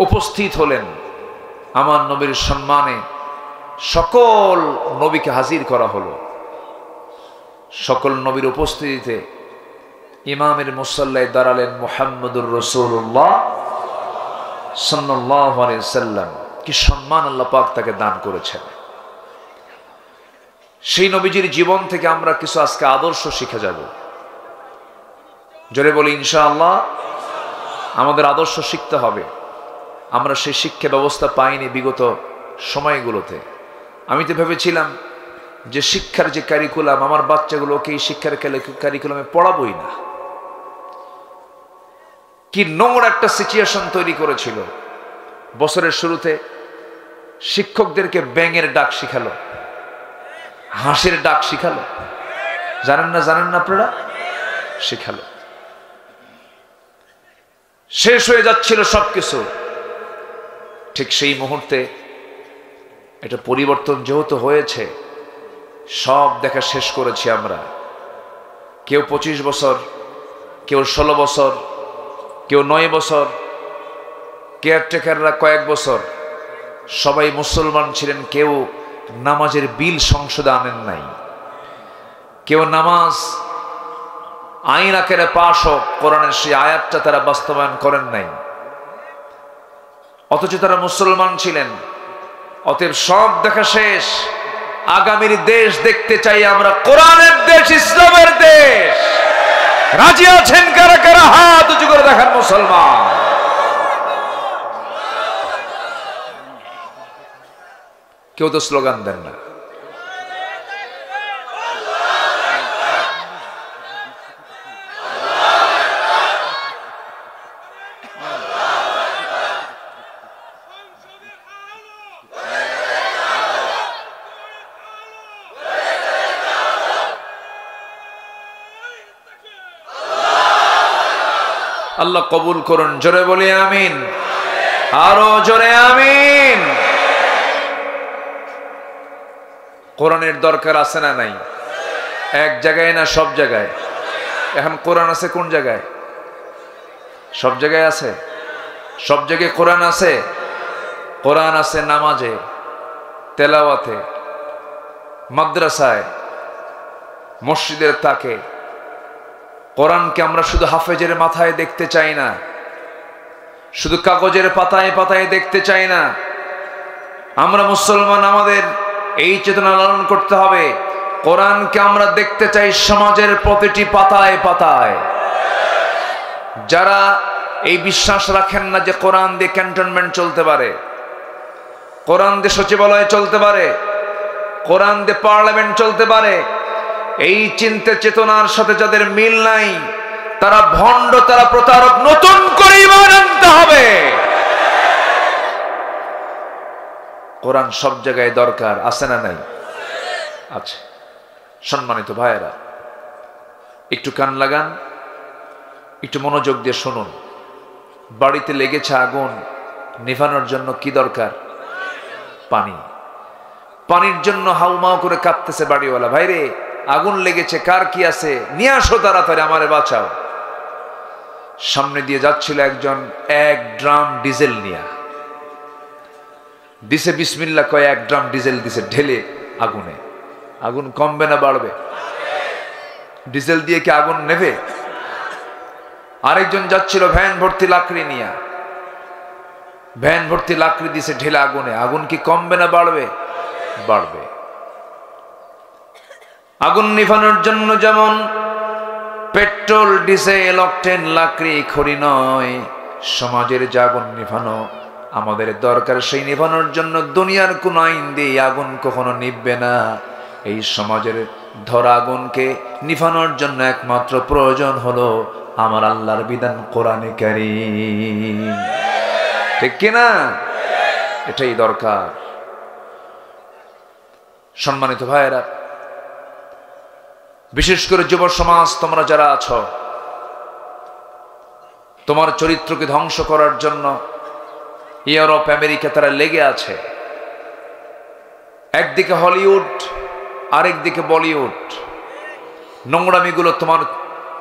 উপস্থিত হলেন, আমার নবীর সম্মানে সকল নবীকে হাজির করা হলো। সকল নবীর উপস্থিতিতে ইমামের মুসল্লায় দাঁড়ালেন মুহাম্মদুর রাসূলুল্লাহ সাল্লাল্লাহু আলাইহি সাল্লাম। কি সম্মান আল্লাহ পাক তাকে দান করেছেন। সেই নবীজির জীবন থেকে আমরা কিছু আজকে আদর্শ শিখে যাব। জোরে বলি ইনশাআল্লাহ। আমাদের আদর্শ শিখতে হবে। আমরা সেই শিক্ষা ব্যবস্থা পাইনি বিগত সময়গুলোতে। আমি তো ভেবেছিলাম যে শিক্ষার যে কারিকুলাম, আমার বাচ্চাগুলোকে এই শিক্ষার কারিকুলামে পড়াবই না। কি নোংরা একটা সিচুয়েশন তৈরি করেছিল। বছরের শুরুতে শিক্ষকদেরকে ব্যাঙের ডাক শিখালো, হাঁসের ডাক শিখালো। জানেন না আপনারা? শিখালো। শেষ হয়ে যাচ্ছিল সবকিছু। ঠিক সেই মুহূর্তে এটা পরিবর্তন যেহেতু হয়েছে, সব দেখা শেষ করেছি আমরা। কেউ 25 বছর, কেউ 16 বছর, কেউ 9 বছর, কেয়ারটেকাররা কয়েক বছর। সবাই মুসলমান ছিলেন। কেউ নামাজের বিল সংসদে আনেন নাই, কেউ নামাজ আইন আকারে পাশ হোক, কোরআনের সেই আয়াতটা তারা বাস্তবায়ন করেন নাই, অথচ তারা মুসলমান ছিলেন। অতএব সব দেখা শেষ। আগামীর দেশ দেখতে চাই আমরা, কোরআনের দেশ, ইসলামের দেশ। রাজি আছেন কারা কারা? হাত উঁচু করে দেখান মুসলমান। কেউ তো স্লোগান দেন না। আল্লাহ কবুল করুন। জোরে বলি আমিন। আরো জোরে আমিন। কোরআনের দরকার আছে না নাই? এক জায়গায় না সব জায়গায়? এখন কোরআন আছে কোন জায়গায়? সব জায়গায় আছে? সব জায়গায় কোরআন আছে? কোরআন আছে নামাজে, তেলাওয়াতে, মাদ্রাসায়, মসজিদের তাকে। কোরআনকে আমরা শুধু হাফেজের মাথায় দেখতে চাই না, শুধু কাগজের পাতায় পাতায় দেখতে চাই না। আমরা মুসলমান, আমাদের এই চেতনা লালন করতে হবে। কোরআনকে আমরা দেখতে চাই সমাজের প্রতিটি পাতায় পাতায়। যারা এই বিশ্বাস রাখেন না যে কোরআন দিয়ে ক্যান্টনমেন্ট চলতে পারে, কোরআন দিয়ে সচিবালয় চলতে পারে, কোরআন দিয়ে পার্লামেন্ট চলতে পারে, এই চিন্তা চেতনার সাথে যাদের মিল নাই, তারা ভণ্ড, তারা প্রতারক। নতুন করে ঈমান আনতে হবে। কোরআন সব জায়গায় দরকার আছে না নাই? আচ্ছা, সম্মানিত ভাইয়েরা, একটু কান লাগান, একটু মনোযোগ দিয়ে শুনুন। বাড়িতে লেগেছে আগুন, নিভানোর জন্য কি দরকার? পানি। পানির জন্য হাউমাউ করে কাঁদতেছে বাড়িওয়ালা, ভাইরে আগুন লেগেছে, কার কি আছে, নিয়ে আসো তাড়াতাড়ি, আমারে বাঁচাও। সামনে দিয়ে যাচ্ছিল একজন, 1 ড্রাম ডিজেল নিয়ে দিছে, বিসমিল্লাহ কয় 1 ড্রাম ডিজেল দিছে ঢেলে আগুনে। আগুন কমবে না বাড়বে? ডিজেল দিয়ে কি আগুন নেবে? আরেকজন যাচ্ছিল ভ্যান ভর্তি লাকড়ি নিয়ে, ভ্যান ভর্তি লাকড়ি দিছে ঢেলে আগুনে। আগুন কি কমবে না বাড়বে? বাড়বে। আগুন নিভানোর জন্য যেমন পেট্রোল, ডিজেল, অকটেন, লাকড়ি, খড়ি নয়, সমাজের যে আগুন নিভানো আমাদের দরকার, সেই নিভানোর জন্য দুনিয়ার কোন আইন দিয়ে আগুন কখনো নিভবে না। এই সমাজের ধরা আগুনকে নিভানোর জন্য একমাত্র প্রয়োজন হলো আমার আল্লাহর বিধান, কোরআনে কারীম। ঠিক কিনা? এটাই দরকার। সম্মানিত ভাইয়েরা, বিশেষ করে যুব সমাজ, তোমরা যারা আছো, তোমার চরিত্রকে ধ্বংস করার জন্য ইউরোপ, আমেরিকা তারা লেগে আছে। একদিকে হলিউড, আরেকদিকে বলিউড নোংরামিগুলো তোমার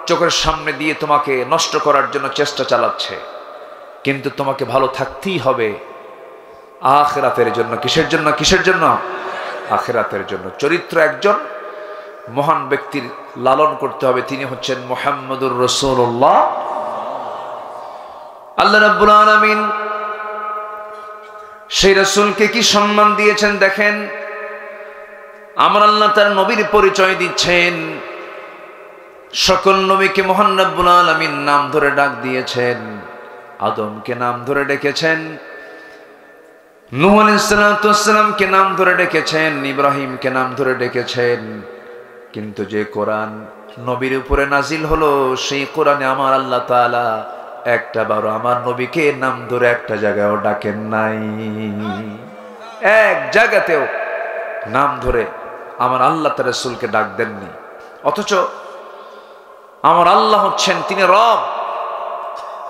চোখের সামনে দিয়ে তোমাকে নষ্ট করার জন্য চেষ্টা চালাচ্ছে। কিন্তু তোমাকে ভালো থাকতেই হবে আখিরাতের জন্য। কিসের জন্য? কিসের জন্য? আখিরাতের জন্য। চরিত্র একজন মহান ব্যক্তির লালন করতে হবে, তিনি হচ্ছেন মুহাম্মদুর রাসূলুল্লাহ। আল্লাহ রাব্বুল আলামিন সেই রাসূলকে কি সম্মান দিয়েছেন দেখেন। আমার আল্লাহ তার নবীর পরিচয় দিচ্ছেন। সকল নবীকে মহান রাব্বুল আলামিন নাম ধরে ডাক দিয়েছেন। আদমকে নাম ধরে ডেকেছেন, নূহ আলাইহিস সালামকে নাম ধরে ডেকেছেন, ইব্রাহিমকে নাম ধরে ডেকেছেন। কিন্তু যে কোরআন নবীর উপরে নাজিল হলো, সেই কোরআনে আমার আল্লাহ তাআলা একটা বারো আমার নবীকে নাম ধরে একটা জায়গায়ও ডাকেন নাই। এক জায়গাতেও নাম ধরে আমার আল্লাহ তার রাসূলকে ডাক দেননি। অথচ আমার আল্লাহ হচ্ছেন, তিনি রব,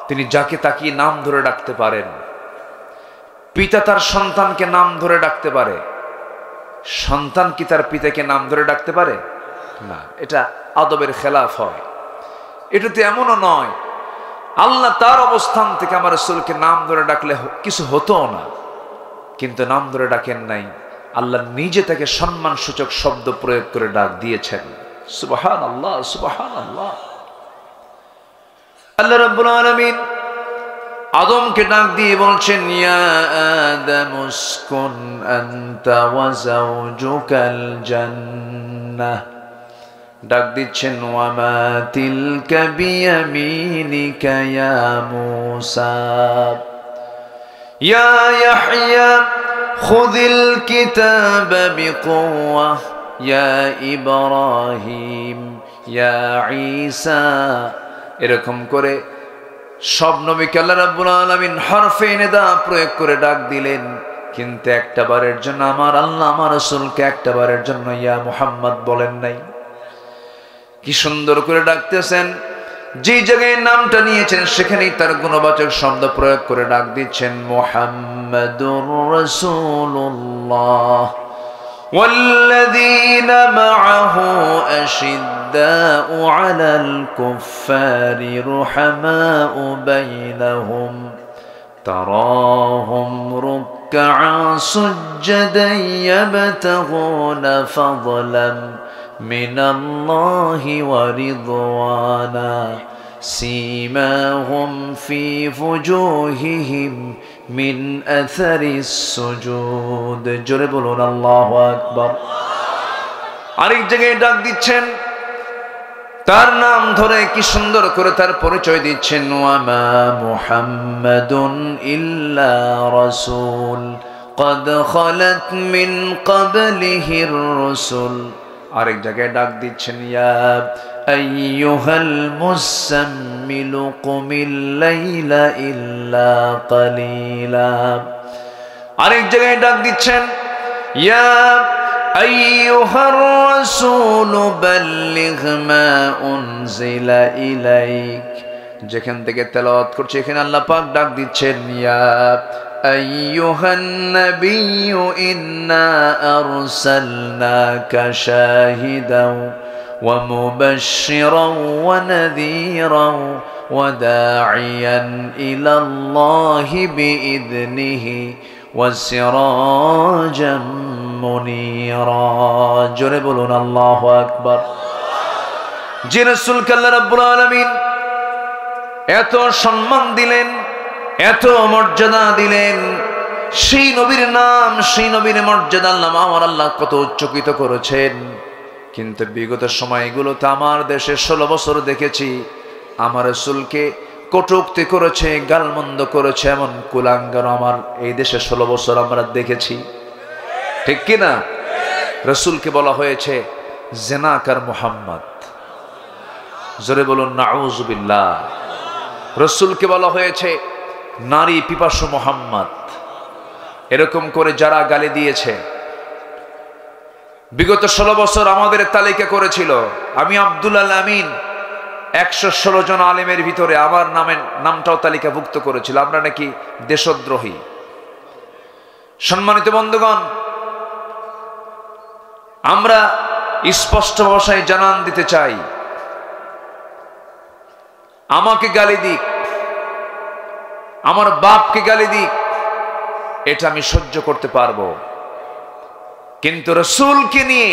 তিনি যাকে তাকিয়ে নাম ধরে ডাকতে পারেন। পিতা তার সন্তানকে নাম ধরে ডাকতে পারে, সন্তান কি তার পিতাকে নাম ধরে ডাকতে পারে না। এটা আদবের খেলাফ হয়। এটা তো এমনও নয় আল্লাহ তার অবস্থান থেকে আমার রাসূলকে নাম ধরে ডাকলে কিছু হতো না, কিন্তু নাম ধরে ডাকেন নাই। আল্লাহ নিজে তাকে সম্মান সূচক শব্দ প্রয়োগ করে ডাক দিয়েছেন। সুবহানাল্লাহ, সুবহানাল্লাহ। আল্লাহ রাব্বুল আলামিন আদমকে ডাক দিয়ে বলছেন, ইয়া আদম উসকুন আনতা ওয়া যাওজুকাল জান্নাহ। ডাক দিচ্ছেন, ওয়া মা তিলকা বিয়ামিনিকা ইয়া মূসা। ইয়া ইয়াহইয়া খুযিল কিতাবা বিকুওয়া ইয়া ইব্রাহিম ইয়া ঈসা। এরকম করে সব নবীকে আল্লাহ রাব্বুল আলামিন হরফে নিদা প্রয়োগ করে ডাক দিলেন। কিন্তু একটা বারের জন্য আমার আল্লাহ আমার রাসূলকে একটা বারের জন্য ইয়া মুহাম্মদ বলেন নাই। কি সুন্দর করে ডাকতেছেন। যে জায়গায় নামটা নিয়েছেন সেখানেই তার গুণবাচক শব্দ প্রয়োগ করে ডাক দিচ্ছেন, মুহাম্মাদুর রাসূলুল্লাহ والذين معه أشداء على الكفار رحماء بينهم تراهم ركعا سجدا يبتغون فضلا من الله ورضوانا سيماهم في وجوههم من أثر السجود। জোরে বলুন আল্লাহু আকবার। আরেক জায়গায় ডাক দিচ্ছেন, তার নাম ধরে কি সুন্দর করে তার পরিচয় দিচ্ছেন, ওয়া মা মুহাম্মাদুন ইল্লা রাসূল قد خلت من قبله الرسل। আরেক জায়গায় ডাক দিচ্ছেন, ইয়া আইয়ুহাল মুসাম্মিল কুমিল লাইলা ইল্লা কালিলা। আরেক জায়গায় ডাক দিচ্ছেন, ইয়া আইয়ুহার রাসূল বাল্লিগ মা উনজিলা ইলাইক। যেখান থেকে তেলাওয়াত করছে এখানে আল্লাহ পাক ডাক দিচ্ছেন, ইয়া আইয়ুহান নাবিয়্যু ইন্না আরসালনাকা শাহিদাও ওয়া মুবাশশিরাও ওয়া নাযীরাও ওয়া দাঈয়ান ইলাল্লাহি বিইذনিহি ওয়া সিরাজাম মুনীরা। জোরে বলুন আল্লাহু আকবার। যে রাসূলকে আল্লাহ রাব্বুল আলামিন এত সম্মান দিলেন, এত মর্যাদা দিলেন। সেই নবীর নাম, সেই নবীর মর্যাদার নাম আমার আল্লাহ কত উচ্চকিত করেছেন। কিন্তু বিগত সময়গুলোতে আমার দেশে 16 বছর দেখেছি আমার রাসূলকে কটূক্তি করেছে, গালমন্দ করেছে এমন কুলাঙ্গার আমার এই দেশে 16 বছর আমরা দেখেছি। ঠিক কিনা? রাসূলকে বলা হয়েছে জেনাকার মুহাম্মদ। জোরে বলুন নাউযুবিল্লাহ। রাসূলকে বলা হয়েছে নারী পিপাসু মুহাম্মদ। এরকম করে যারা গালি দিয়েছে বিগত 16 বছর আমাদের তালিকা করেছিল। আমি আব্দুল আল আমিন 116 জন আলেমের ভিতরে আমার নামটাও তালিকাভুক্ত করেছিল। আমরা নাকি দেশদ্রোহী। সম্মানিত বন্ধুগণ, আমরা স্পষ্ট ভাষায় জানান দিতে চাই, আমাকে গালি দিক, আমার বাপকে গালি দিক, এটা আমি সহ্য করতে পারবো, কিন্তু রাসূলকে নিয়ে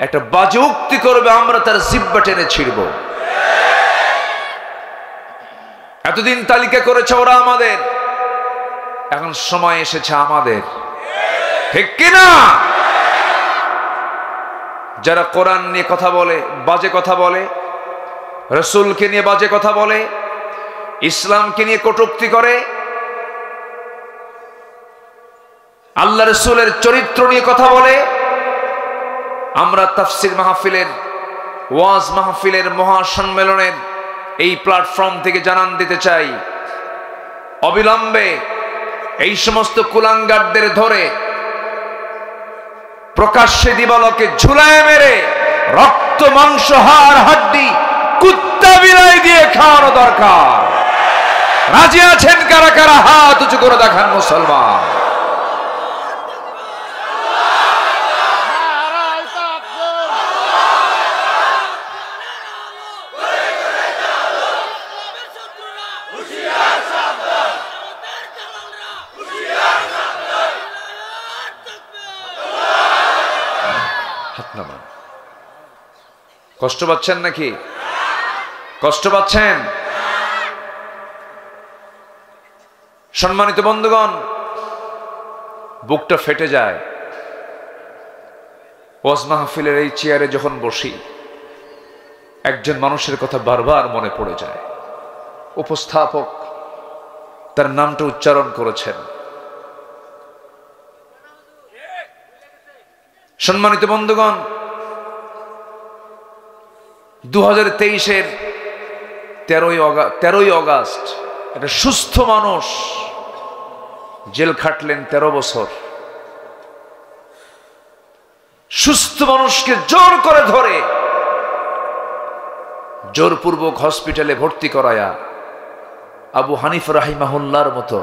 একটা বাজে উক্তি করবে, আমরা তার জিহ্বা টেনে ছিড়ব। এতদিন তালিকা করেছে ওরা আমাদের, এখন সময় এসেছে আমাদের। ঠিক কিনা? যারা কোরআন নিয়ে কথা বলে, বাজে কথা বলে, রাসূলকে নিয়ে বাজে কথা বলে, ইসলামকে নিয়ে কটূক্তি করে, আল্লাহ রাসূলের চরিত্র নিয়ে কথা বলে, আমরা তাফসীর মাহফিলের, ওয়াজ মাহফিলের, মহাসম্মেলনের এই প্ল্যাটফর্ম থেকে জানান দিতে চাই, অবিলম্বে এই সমস্ত কুলাঙ্গারদের ধরে প্রকাশ্যে দিবালোকে ঝুলায় মেরে রক্ত মাংস হাড় হাড্ডি কুত্তা বিলাই দিয়ে খাওয়ানো দরকার। রাজি আছেন কারা কারা? হাত উঁচু করে দেখান মুসলমান। কষ্ট পাচ্ছেন নাকি? কষ্ট পাচ্ছেন? সম্মানিত বন্ধুগণ, বুকটা ফেটে যায় ওয়াজ মাহফিলের এই চেয়ারে যখন বসি। একজন মানুষের কথা বারবার মনে পড়ে যায়। উপস্থাপক তার নামটা উচ্চারণ করেছেন। সম্মানিত বন্ধুগণ, 2023-এর 13ই অগাস্ট একটা সুস্থ মানুষ জেল খাটলেন 13 বছর। সুস্থ মানুষকে জোর করে ধরে জোরপূর্বক হসপিটালে ভর্তি করায়া আবু হানিফা রাহিমাহুল্লাহর মতো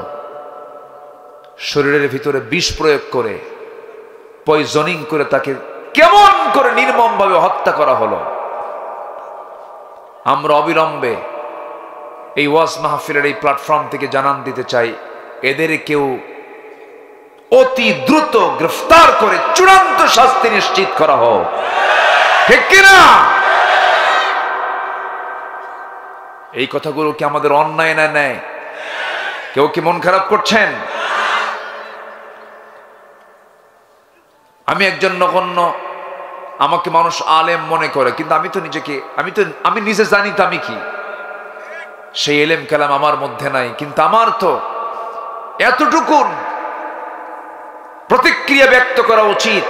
শরীরের ভিতরে বিষ প্রয়োগ করে, পয়জনিং করে তাকে কেমন করে নির্মমভাবে হত্যা করা হলো। আমরা অবিলম্বে এই ওয়াজ মাহফিলের এই প্ল্যাটফর্ম থেকে জানান দিতে চাই, এদের কেউ অতি দ্রুত গ্রেফতার করে চূড়ান্ত শাস্তি নিশ্চিত করা হোক। ঠিক কিনা? এই কথাগুলো কি আমাদের অন্যায় না? নেয়? কেউ কি মন খারাপ করছেন? আমি একজন নগণ্য, আমাকে মানুষ আলেম মনে করে, কিন্তু আমি নিজে জানি তো আমি কি। সেই এলেম কালাম আমার মধ্যে নাই, কিন্তু আমার তো এতটুকু প্রতিক্রিয়া ব্যক্ত করা উচিত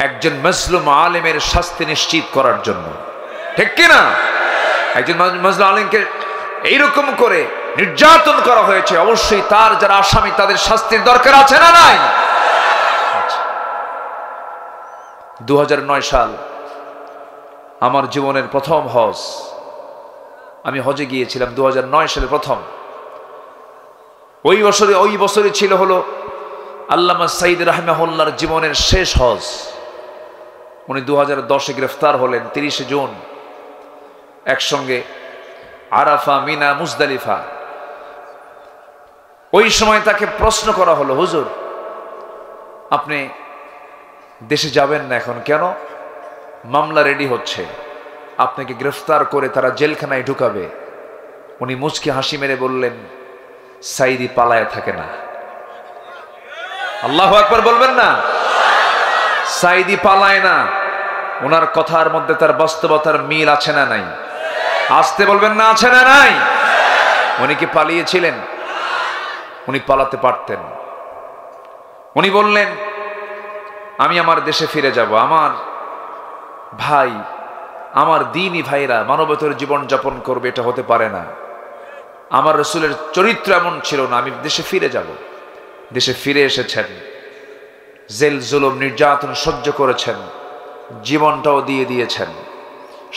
একজন মজলুম আলেমের শাস্তি নিশ্চিত করার জন্য। ঠিক কিনা? একজন মজলুম আলেমকে এইরকম করে নির্যাতন করা হয়েছে, অবশ্যই তার যারা আসামি তাদের শাস্তির দরকার আছে না নাই? 2009 সাল আমার জীবনের প্রথম হজ। আমি হজে গিয়েছিলাম 2009 সালে প্রথম। ওই বছরই ছিল হলো আল্লামা সাইদ রাহিমাহুল্লাহর জীবনের শেষ হজ। উনি 2010-এ গ্রেফতার হলেন 30 জুন, একসঙ্গে আরাফা, মিনা, মুজদালিফা। ওই সময় তাকে প্রশ্ন করা হলো, হুজুর আপনি দেশে যাবেন না এখন কেন? মামলা রেডি হচ্ছে, আপনাকে গ্রেফতার করে তারা জেলখানায় ঢুকাবে, উনি মুচকি হাসি মেরে বললেন, সাইদি পালায় থাকে না। আল্লাহু আকবার বলবেন না? সাইদি পালায় না। ওনার কথার মধ্যে তার বাস্তবতার মিল আছে না নাই? আসতে বলবেন না, আছে না নাই? উনি কি পালিয়েছিলেন? উনি পালাতে পারতেন। উনি বললেন, আমি আমার দেশে ফিরে যাব। আমার ভাই, আমার দ্বীনি ভাইরা মানবতার জীবন যাপন করবে, এটা হতে পারে না। আমার রাসূলের চরিত্র এমন ছিল না, আমি দেশে ফিরে যাব। দেশে ফিরে এসেছেন, জেল জুলুম নির্যাতন সহ্য করেছেন, জীবনটাও দিয়ে দিয়েছেন।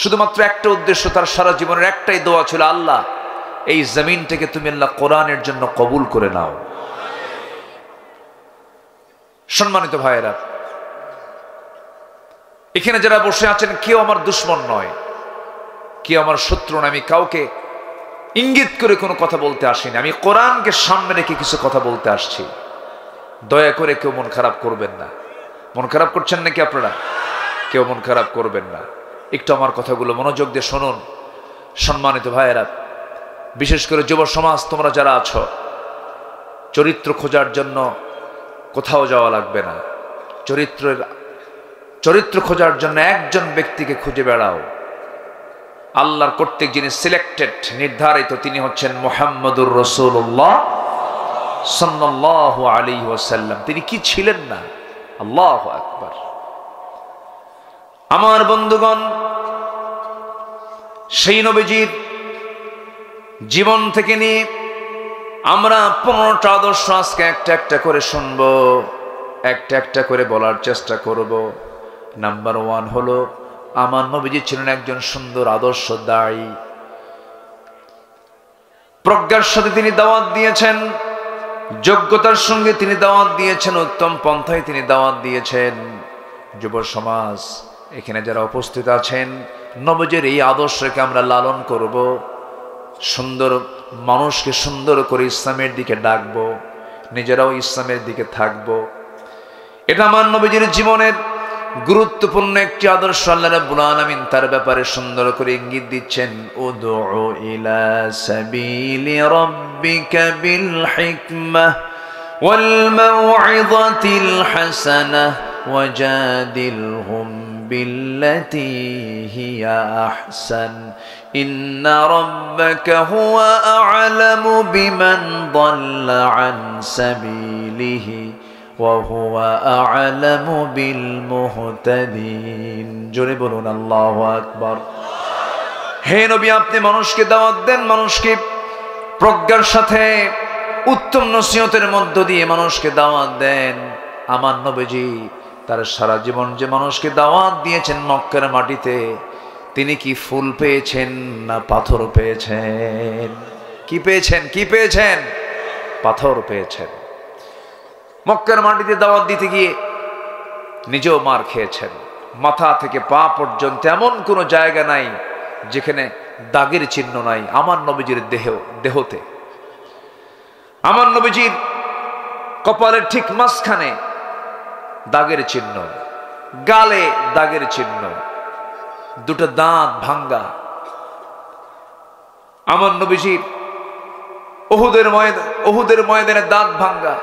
শুধুমাত্র একটা উদ্দেশ্য, তার সারা জীবনের একটাই দোয়া ছিল, আল্লাহ এই জমিনটাকে তুমি আল্লাহ কোরআনের জন্য কবুল করে নাও। সম্মানিত ভাইয়েরা, এখানে যারা বসে আছেন কেউ আমার দুশ্মন নয়, কেউ আমার শত্রু নয়। আমি কাউকে ইঙ্গিত করে কোনো কথা বলতে আসিনি, আমি কোরআনকে সামনে রেখে কিছু কথা বলতে আসছি। দয়া করে কেউ মন খারাপ করবেন না। মন খারাপ করছেন নাকি আপনারা? কেউ মন খারাপ করবেন না, একটু আমার কথাগুলো মনোযোগ দিয়ে শুনুন। সম্মানিত ভাইয়েরা, বিশেষ করে যুব সমাজ, তোমরা যারা আছো, চরিত্র খোঁজার জন্য কোথাও যাওয়া লাগবে না। চরিত্র খোঁজার জন্য একজন ব্যক্তিকে খুঁজে বেড়াও। আল্লাহর কর্তৃক যিনি সিলেক্টেড, নির্ধারিত, তিনি হচ্ছেন মুহাম্মদুর রাসূলুল্লাহ সাল্লাল্লাহু আলাইহি ওয়াসাল্লাম। তিনি কি ছিলেন না? আল্লাহু আকবার। আমার বন্ধুগণ, সেই নবীজির জীবন থেকে নিয়ে আমরা 15টা আদর্শ আজকে একটা একটা করে শুনবো, একটা একটা করে বলার চেষ্টা করব। নাম্বার 1 হলো, আমার নবীজি ছিলেন একজন সুন্দর আদর্শ দায়ী। প্রজ্ঞার সাথে তিনি দাওয়াত দিয়েছেন, যোগ্যতার সঙ্গে তিনি দাওয়াত দিয়েছেন, উত্তম পন্থায় তিনি দাওয়াত দিয়েছেন। যুব সমাজ, এখানে যারা উপস্থিত আছেন, নবীজির এই আদর্শকে আমরা লালন করব, সুন্দর মানুষকে সুন্দর করে ইসলামের দিকে ডাকবো, নিজেরাও ইসলামের দিকে থাকবো। এটা আমার নবীজির জীবনের গুরুত্বপূর্ণ একটি আদর্শ। আল্লাহ রাব্বুল আলামিন তার ব্যাপারে সুন্দর করে ইঙ্গিত দিচ্ছেন, উদউ ইলা সাবিলি রাব্বিকা বিল হিকমাহ ওয়াল মাউইযাতিল হাসানাহ ওয়াজাদিলহুম বিল্লাতী হিয়া আহসান ইন্না রাব্বাকা হুয়া আ'লামু বিমান দাল্লা আন সাবিলিহি وهو أعلم بالمهتدين। জোরে বলুন আল্লাহু আকবার। হে নবী, আপনি মানুষকে দাওয়াত দেন, মানুষকে প্রজ্ঞার সাথে উত্তম নসিহতের মধ্য দিয়ে মানুষকে দাওয়াত দেন। আমার নবীজি তার সারা জীবন যে মানুষকে দাওয়াত দিয়েছেন মক্কার মাটিতে, তিনি কি ফুল পেয়েছেন না পাথর পেয়েছেন? কি পেয়েছেন? কি পেয়েছেন? পাথর পেয়েছেন। মক্কার মাটিতে দাওয়াত দিতে গিয়ে নিজেও মার খেয়েছেন। মাথা থেকে পা পর্যন্ত এমন কোনো জায়গা নাই যেখানে দাগের চিহ্ন নাই আমার নবীজির দেহতে। আমার নবীজির কপালের ঠিক মাঝখানে দাগের চিহ্ন, গালে দাগের চিহ্ন, দুটো দাঁত ভাঙ্গা। আমার নবীজির উহুদের ময়দানে দাঁত ভাঙ্গা।